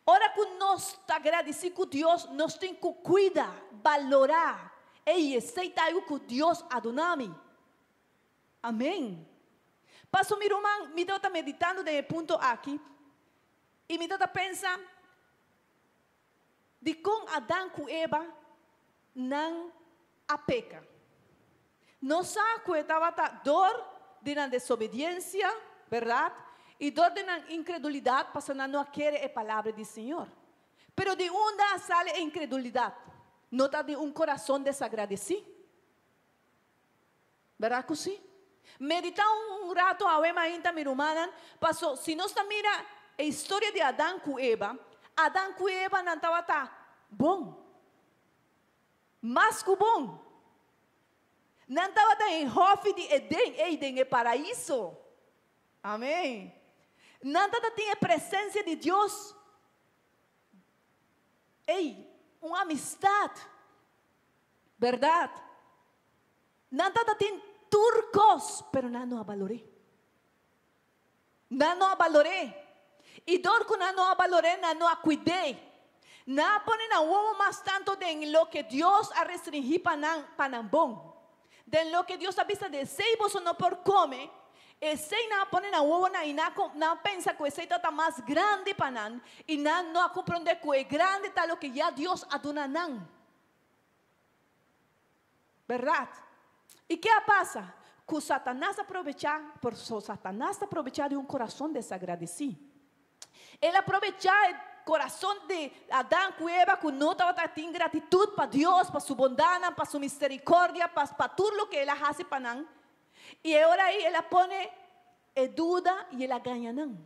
Ahora que nos está agradecido con Dios, nos tem que cuidar, valorar e aceitar algo que Dios ha dado. Amém. Passo, meu irmão, me está meditando nesse ponto aqui e me está pensando de como Adão e Eva não a peca. Nós sabemos que estava dor de la desobediência, verdade? E dor de la incredulidade, porque não quer a palavra do Senhor. Pero de onde sale a incredulidade? Não está de coração desagradecido. Verdade que sim? Meditar rato a Ema ainda, minha irmã, passou. Se nós mira a história de Adão e Eva não estava bom. Mas que bom. Não estava em Hof de Eden, é paraíso. Amém. Nada tinha a presença de Deus. Uma amistade. Verdade? Nada tem turcos, pero não a valorei. Não a valorei. E dor que não a valorei, não a cuidei. Não põe na uva mais tanto de lo que Deus a restringir para bom. De lo que Deus a vista de sei vos não por comer. Esse não põe na uva e não pensa que esse está mais grande para não. E não compreende que é grande tal lo que já Deus a dona não. Verdade? E que passa? Que Satanás aprovecha de um coração desagradecido. Ele aprovecha o coração de Adão e Eva que não estava tendo gratidão para Deus, para sua bondade, para sua misericórdia, para tudo o que ele faz para nós. E agora aí ele põe a dúvida e ele ganha não.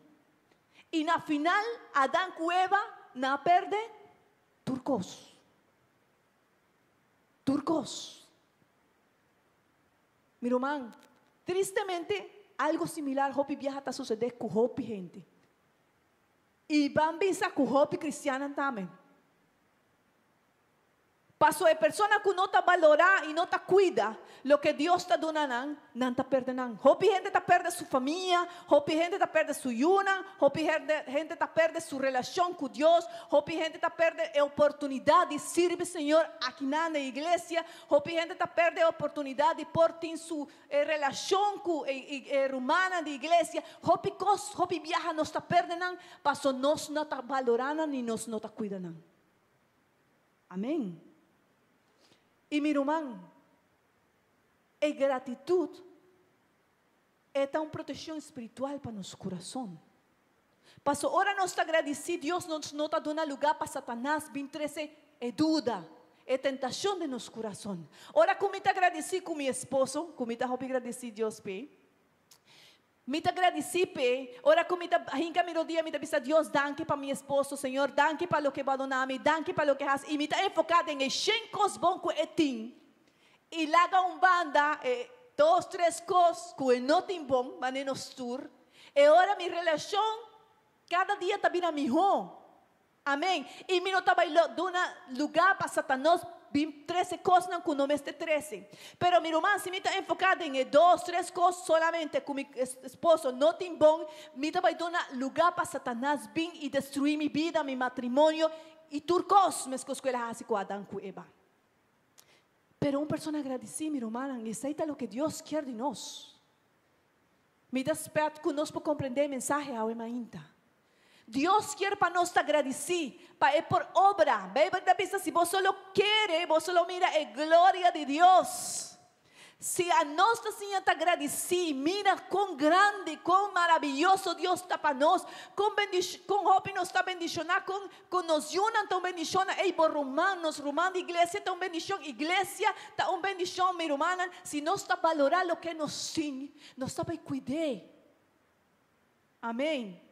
E na final, Adão e Eva não perdem turcos. Mi irmão, tristemente, algo similar, Hopi viaja a suceder com Hopi gente. E van visa com Hopi cristiana também. Passou a pessoa que não está valorando e não está cuida lo que Deus está dando, não está perdendo. Hopi gente está perdendo sua família, Hopi gente está perdendo sua yuna, Hopi gente está perdendo sua relação com Deus, Hopi gente está perdendo a oportunidade de servir o Senhor aqui na igreja, Hopi gente está perdendo a oportunidade de pôr em sua relação com a humana da igreja. Hopi viaja não está perdendo, porque nós não está valorando e nós não está cuidando. Amém. E meu irmão, a gratidão é uma proteção espiritual para nosso coração. Passo ora nós está agradecidos, Deus não está dando lugar para Satanás vir trazer a dúvida, a tentação de nosso coração. Ora como está agradecido com meu esposo, como está agradecido Deus pe. Me está agradecido pe. Ora como está hinca meu dia, me está dizendo Deus, danke para meu esposo, Senhor, danke para lo que vai donar me, danke para lo que faz. E me está enfocado em 100 coisas bom que é tem. E larga banda, 2, 3 coisas que não tem bom, mas não tour. E agora minha relação, cada dia está vindo melhor. Amém. E me não está dando lugar para Satanás, 13 coisas não que não me 13. Pero meu irmão, se me está enfocado em 2, 3 coisas solamente com meu esposo, não tem bom, me está dando lugar para Satanás vir e destruir minha vida, meu matrimônio e turcos, mas que escola assim com Adão e Eva. Pero uma pessoa agradecida, meu irmão, e aceita o que Deus quer de nós. Me dá esperto que nós podemos compreender a mensagem ao ainda. Dios quiere para nos agradecer, para por obra. Si vos solo quieres, vos solo mira la gloria de Dios. Si a nossa Senhora te agradeci, mira quão grande, quão maravilhoso Deus está para nós, com roupa nos está bendicionando, com nos unan tão bendição, ei, por romanos, igreja tão bendição, igreja está bendição, minha irmã, se nós está valorar o que nos tem, nós está para cuidar, amém,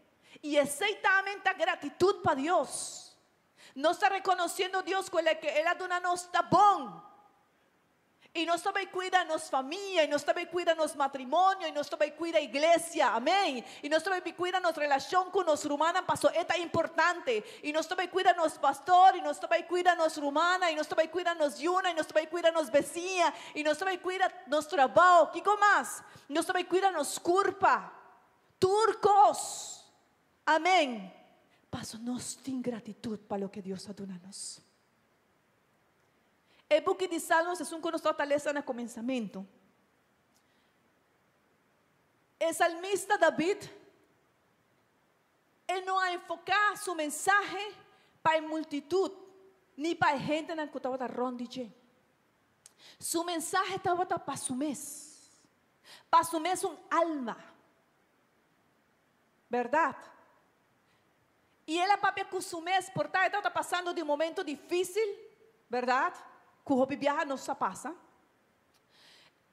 e exatamente a gratidão para Deus, nós está reconhecendo Deus com ele que Ele dona nos está bom. E nós também cuida nossa família, e nós também cuida nosso matrimônio, e nós também cuida a igreja, amém? E nós também cuida nossa relação com nossa irmã, pastor, é importante. E nós também cuida nosso pastor, e nós também cuida nossa irmã, e nós também cuida nossa yuna, e nós também cuida nossa vizinha, e nós também cuida nosso trabalho, que mais? Nós também cuida nossa curpa, turcos, amém? Pastor, nós temos gratidão para o que Deus ha dado a nós. O book de Salmos é que nós fortaleza no começamento. O salmista David, ele não enfoca sua mensagem para a multitud, nem para a gente que estava rondando. Sua mensagem estava para su mês. Para su mês alma. Verdade? E ela, para com su mês, portanto, estava passando de um momento difícil, verdade? Que o viaja não se passa,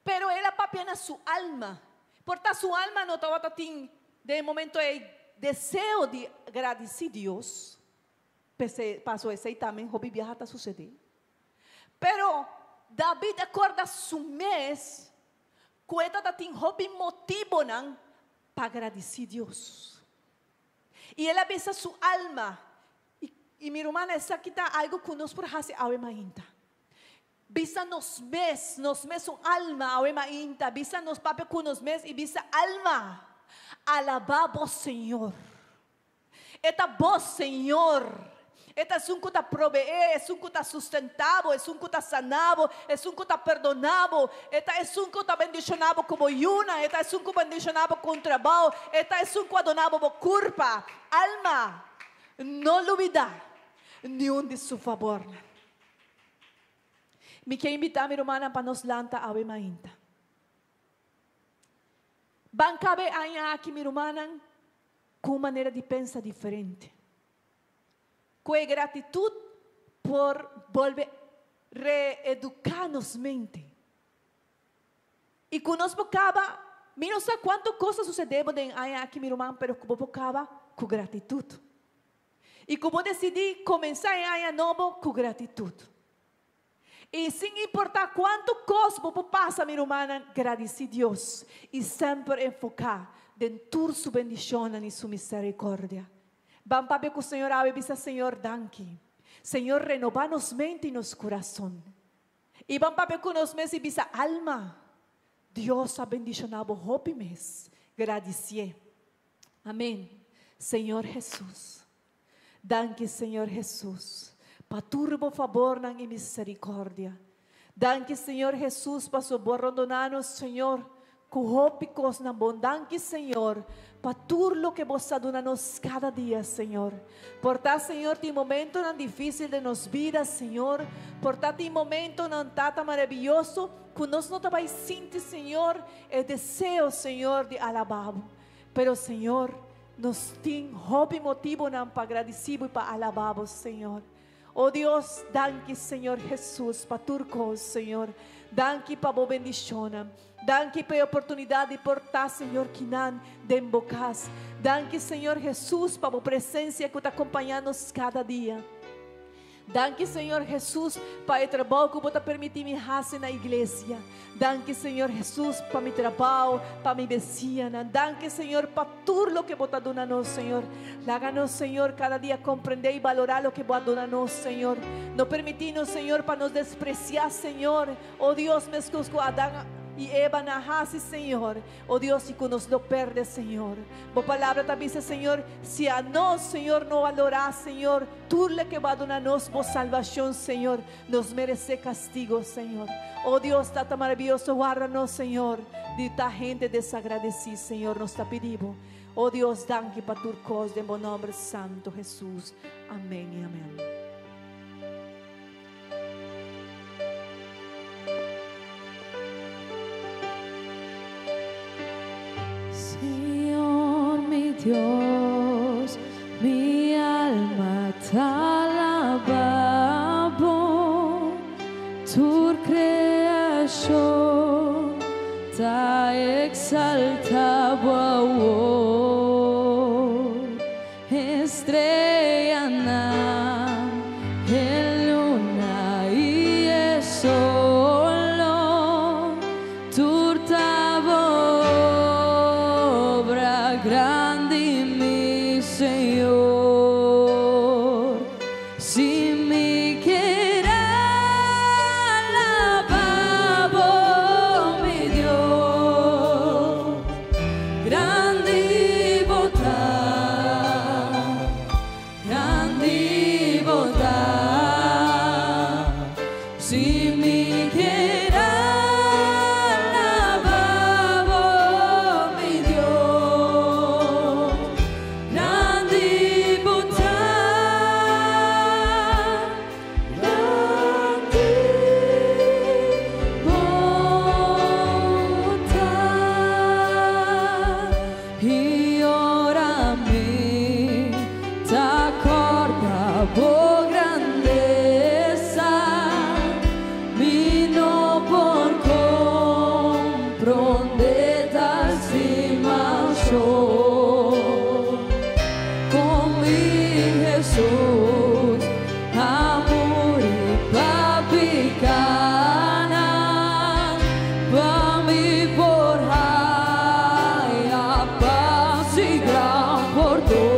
pero ela papia sua alma, portanto sua alma não estava tendo de momento de desejo de agradecer a Deus, passou esse também, o viaja está sucedendo, pero David acorda su mês, que ele está tendo motivo para agradecer a Deus, e ela pensa sua alma, e minha irmã, essa aqui está algo que nós por fazer ao ainda. Bisa nos mes un alma, oema inta, bisa nos pape con nos mes y bisa alma. Alaba vos, Señor. Esta voz, Señor. Esta es un que te provee, es un que te sustentado, es un que te sanado, es un que te perdonado. Esta es un que te bendicionado como yuna, esta es un que bendicionado con trabajo, esta es un que adonado por culpa. Alma, no lo olvida ni un de su favor. Me quero invitar a minha irmã para nos lanta a ver mainta. Van cabe aqui minha irmã com maneira de pensar diferente. Com gratidão por volver reeducar nos mente. E conosco acaba, não sei quantas coisas sucederam aqui minha irmã, pero como acaba com gratidão. E como decidi começar a novo com gratidão. E sem importar quanto cosmo passa, minha irmã, agradecer a Deus e sempre enfocar dentro de sua bendição e sua misericórdia. Vamos para que o Senhor avisa, Senhor, danke. Senhor, renova nos mente e nos coração. E vamos para que nos meses avisa, alma, Deus ha bendicionado o mês. Agradecer. Amém. Senhor Jesus. Danke, Senhor Jesus. Para turbo favor e misericórdia. Danke, Senhor Jesus, para soborrondonar-nos, Senhor, com rópicos na bondade, Senhor, para tudo o que vos dá-nos cada dia, Senhor. Portar, Senhor, tem momento tão difícil de nos vidas, Senhor. Portar, tem momento tão maravilhoso que nós não vai sentir, Senhor, o desejo, Senhor, de alabar. Pero, Senhor, nos tem hobby motivo para agradecer e para alabar, Senhor. Oh Deus, danke, Senhor Jesus, para turcos, Senhor. Danke para a bendição. Danke pela oportunidade de portar, Senhor, que não dembocas. Danke, Senhor Jesus, para a presença que está acompanhando-nos cada dia. Danke, Senhor Jesus, para o trabalho que você permitir me fazer na igreja. Danke, Senhor Jesus, para meu trabalho, para minha vecina. Danke, Senhor, para tudo o que você dá a nós, Senhor. Láganos, Senhor, cada dia compreender e valorar o que você dá a nós, Senhor. Não permitir-nos, Senhor, para nos despreciar, Senhor. Oh Deus, me escuso, E Eva narrasse, Senhor, oh Deus, e que nos lo perde, Senhor. Boa palavra também diz, Senhor, se a nós, Senhor, não valorar, Senhor, tu le que va a donar nos por salvação, Senhor, nos merece castigo, Senhor. Oh Deus, está tão maravilhoso, guarda-nos, Senhor, de ta gente desagradecida, Senhor, nos está pedindo. Oh Deus, danke para tu causa, em bom nome santo, Jesus. Amém e amém. Señor mi Dios, mi alma te alaba, tu creación te exalta, estrella na, en luna y el sol, tu grande mi Señor, si me quiera alabado mi Dios, grande bondad, si me quiera por grandeza, vino por comprender si marchó con mi Jesús, amor y papicana, pa' mi por haya paz y gran por todo.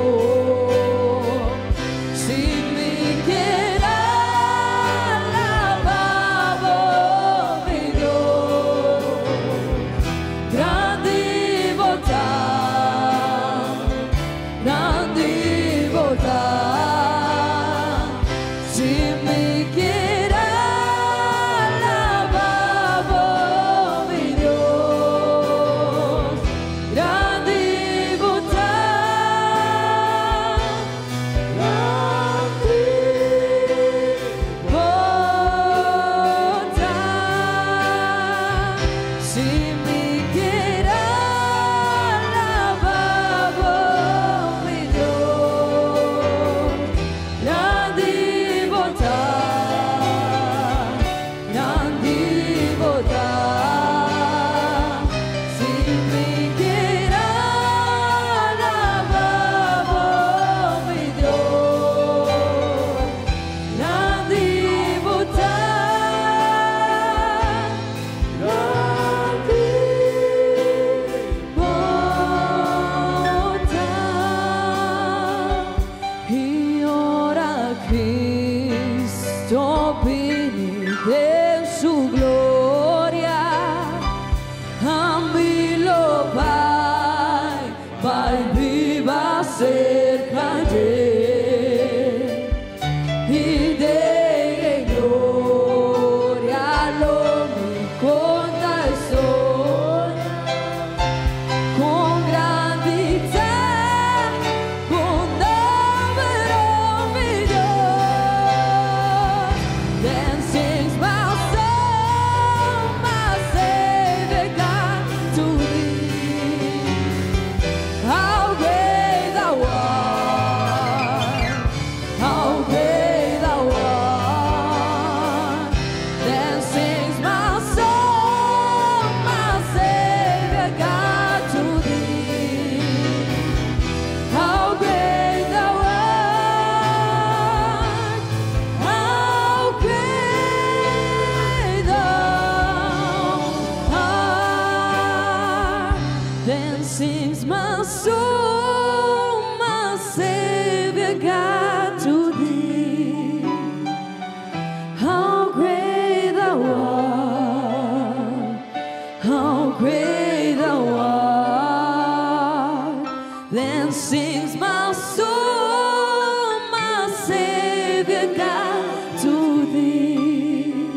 Cristo vine de su gloria, a mí lo Pai viva cerca de y de gloria lo me conta historia con grandeza, con nombre mi Dios. Then sings my soul, my Savior God to thee. How great thou art, how great thou art. Then sings my soul, my Savior God to thee. How great thou art, how great thou art. Then sings my soul, my Savior God to thee. How great thou art, Then sings my soul, my Savior God, to thee.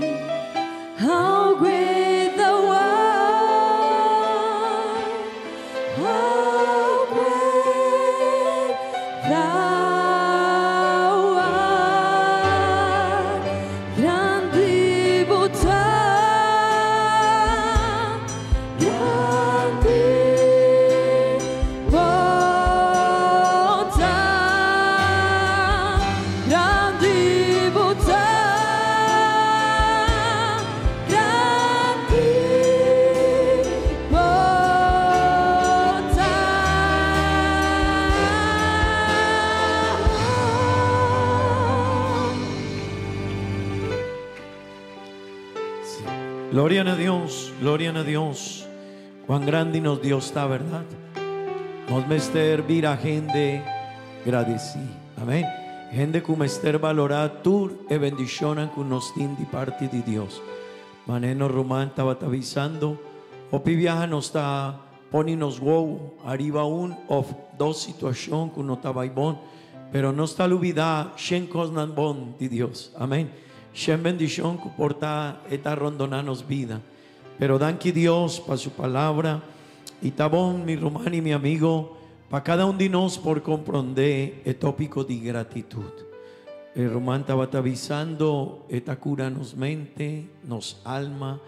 How great thou art, how great thou art, grande bondad, grande Gloria a Dios, gloria a Dios. Cuán grande nos Dios está, ¿verdad? Nos mester vir a gente agradeci. Amén. Gente como ester valorar tur e bendicionan con nos tin di parte di Dios. Maneno Román estaba avisando. Opi viaja nos está poninos wow. Arriba un of dos situación que no estaba bon. Pero no está olvidar shen cosnan bon di Dios. Amén. Shen bendición que porta esta rondonanos vida. Pero danki Dios para su palabra. Y tabón mi román y mi amigo. Para cada uno de nosotros por comprender el tópico de gratitud. El román estaba avisando. Esta cura nos mente, nos alma.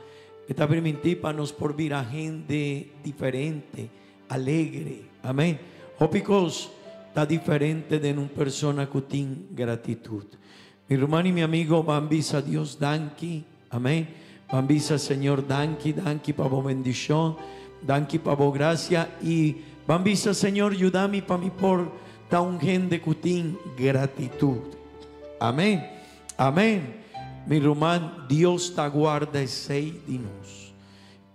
Esta permitir para nos por vir a gente diferente, alegre. Amén. Ópicos está diferente de una persona que tiene gratitud. Mi hermano y mi amigo, bambisa Dios, danki, amén. Bambisa Señor, danki para vos bendición, danki para vos gracia y bambisa Señor, ayúdame para mí por ta un gente que tiene gratitud. Amén, amén. Mi hermano, Dios te guarda ese dinos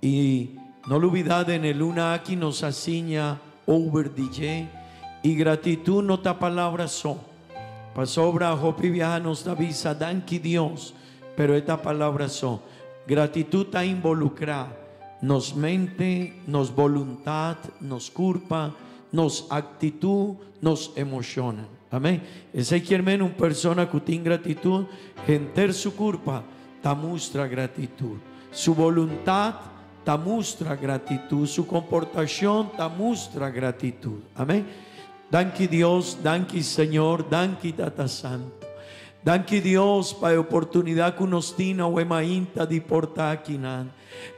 y no lo olvides en el luna aquí nos asigna over DJ y gratitud no ta palabra son. Pasobra Jopi viaja nos avisa, danki Dios, pero esta palabra son gratitud está involucrada, nos mente, nos voluntad, nos culpa, nos actitud, nos emociona. Amén. Ese quiere una persona que tiene gratitud, enter su culpa, ta muestra gratitud, su voluntad, ta muestra gratitud, su comportación, ta muestra gratitud. Amén. Danki Dios, danki Señor, danki Tata Santo. Danki Dios para la oportunidad que nos tiene o emainta de portar aquí.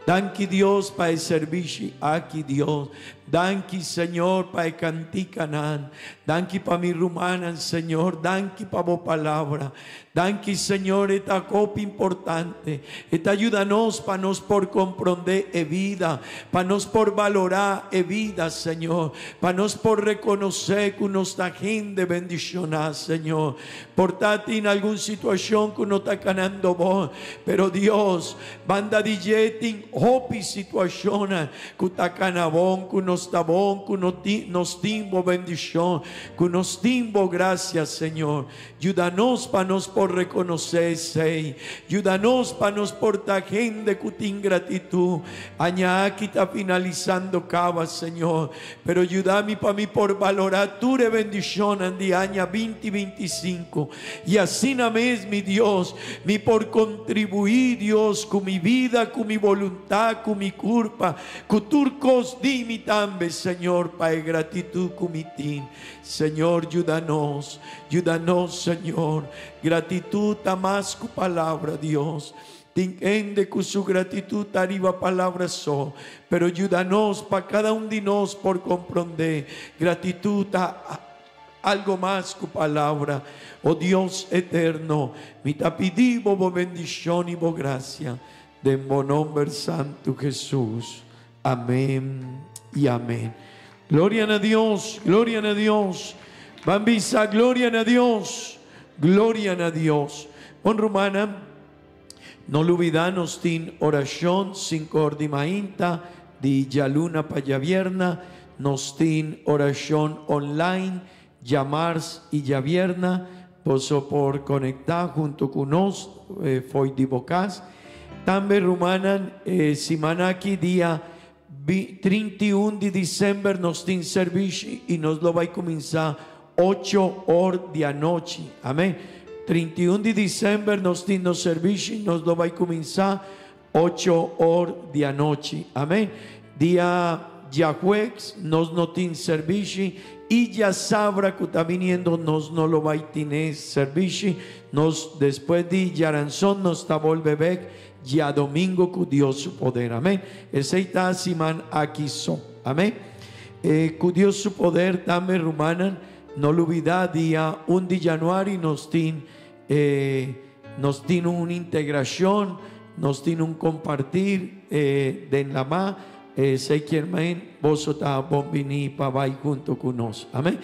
Danki Dios para el servicio aquí Dios. Danki Señor para el canticanan. Danki para mi rumana Señor. Danki para vos palabra. Danki Señor esta copa importante. Esta ayúdanos para nos por comprender e vida. Para nos por valorar e vida Señor. Para nos por reconocer que nos está gente bendicionada Señor. Portate en alguna situación que no está ganando vos. Pero Dios, banda DJ hopi situación que está ganando que nos está bon, que nos timbo bendición, que nos timbo gracias Señor. Ayúdanos para nos por reconocer sei. Ayúdanos para nos portar gente que tiene gratitud. Aña aquí está finalizando cava Señor. Pero ayúdame para mí por valorar tu bendición en el año 2025. Y así na mes mi Dios, mi por contribuir Dios con mi vida, con mi voluntad, con mi culpa, con turcos di mi tambe Señor, para gratitud con mi tin. Señor, ayúdanos, ayúdanos Señor. Gratitud ta más que palabra Dios. Entiende que su gratitud arriba palabras son, pero ayúdanos para cada uno de nosotros por comprender. Gratitud ta algo más que palabra. Oh Dios eterno, mi te pedimos vos bendición y vos gracia. De mi nombre santo Jesús. Amén y amén. Gloria a Dios, gloria a Dios. Bambisa, gloria a Dios, gloria a Dios. Bon romana, no olvidanos tin oración sin cordimainta di Yaluna para vierna, nos tin oración online, llamars y ya vierna, poso por conectar junto con nos, foi di bocas. También rumanan, simanaki día 31 de diciembre nos tem serviço e nós lo vai começar 8 horas da noite. Amém? 31 de diciembre nos tem no serviço e nós lo vai começar 8 horas da noite. Amém? Dia jueves nós não temos serviço e já sábado que está vindo nós não lo vai ter serviço. Nós depois de Jaranzón nós está volvendo ya domingo con Dios su poder. Amén. Ese está Simán aquí son. Amén. Con Dios su poder también rumanan. No lo olvidar día 1 de januario nos tiene una integración, nos tiene un compartir de la más. Sé que hermano vos está bon venir para junto con nosotros. Amén.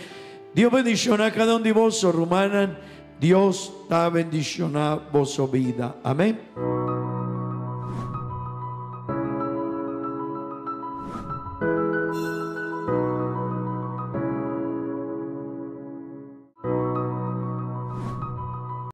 Dios bendiciona a cada uno de vos rumanan. Dios está bendicionando vuestra vida. Amén.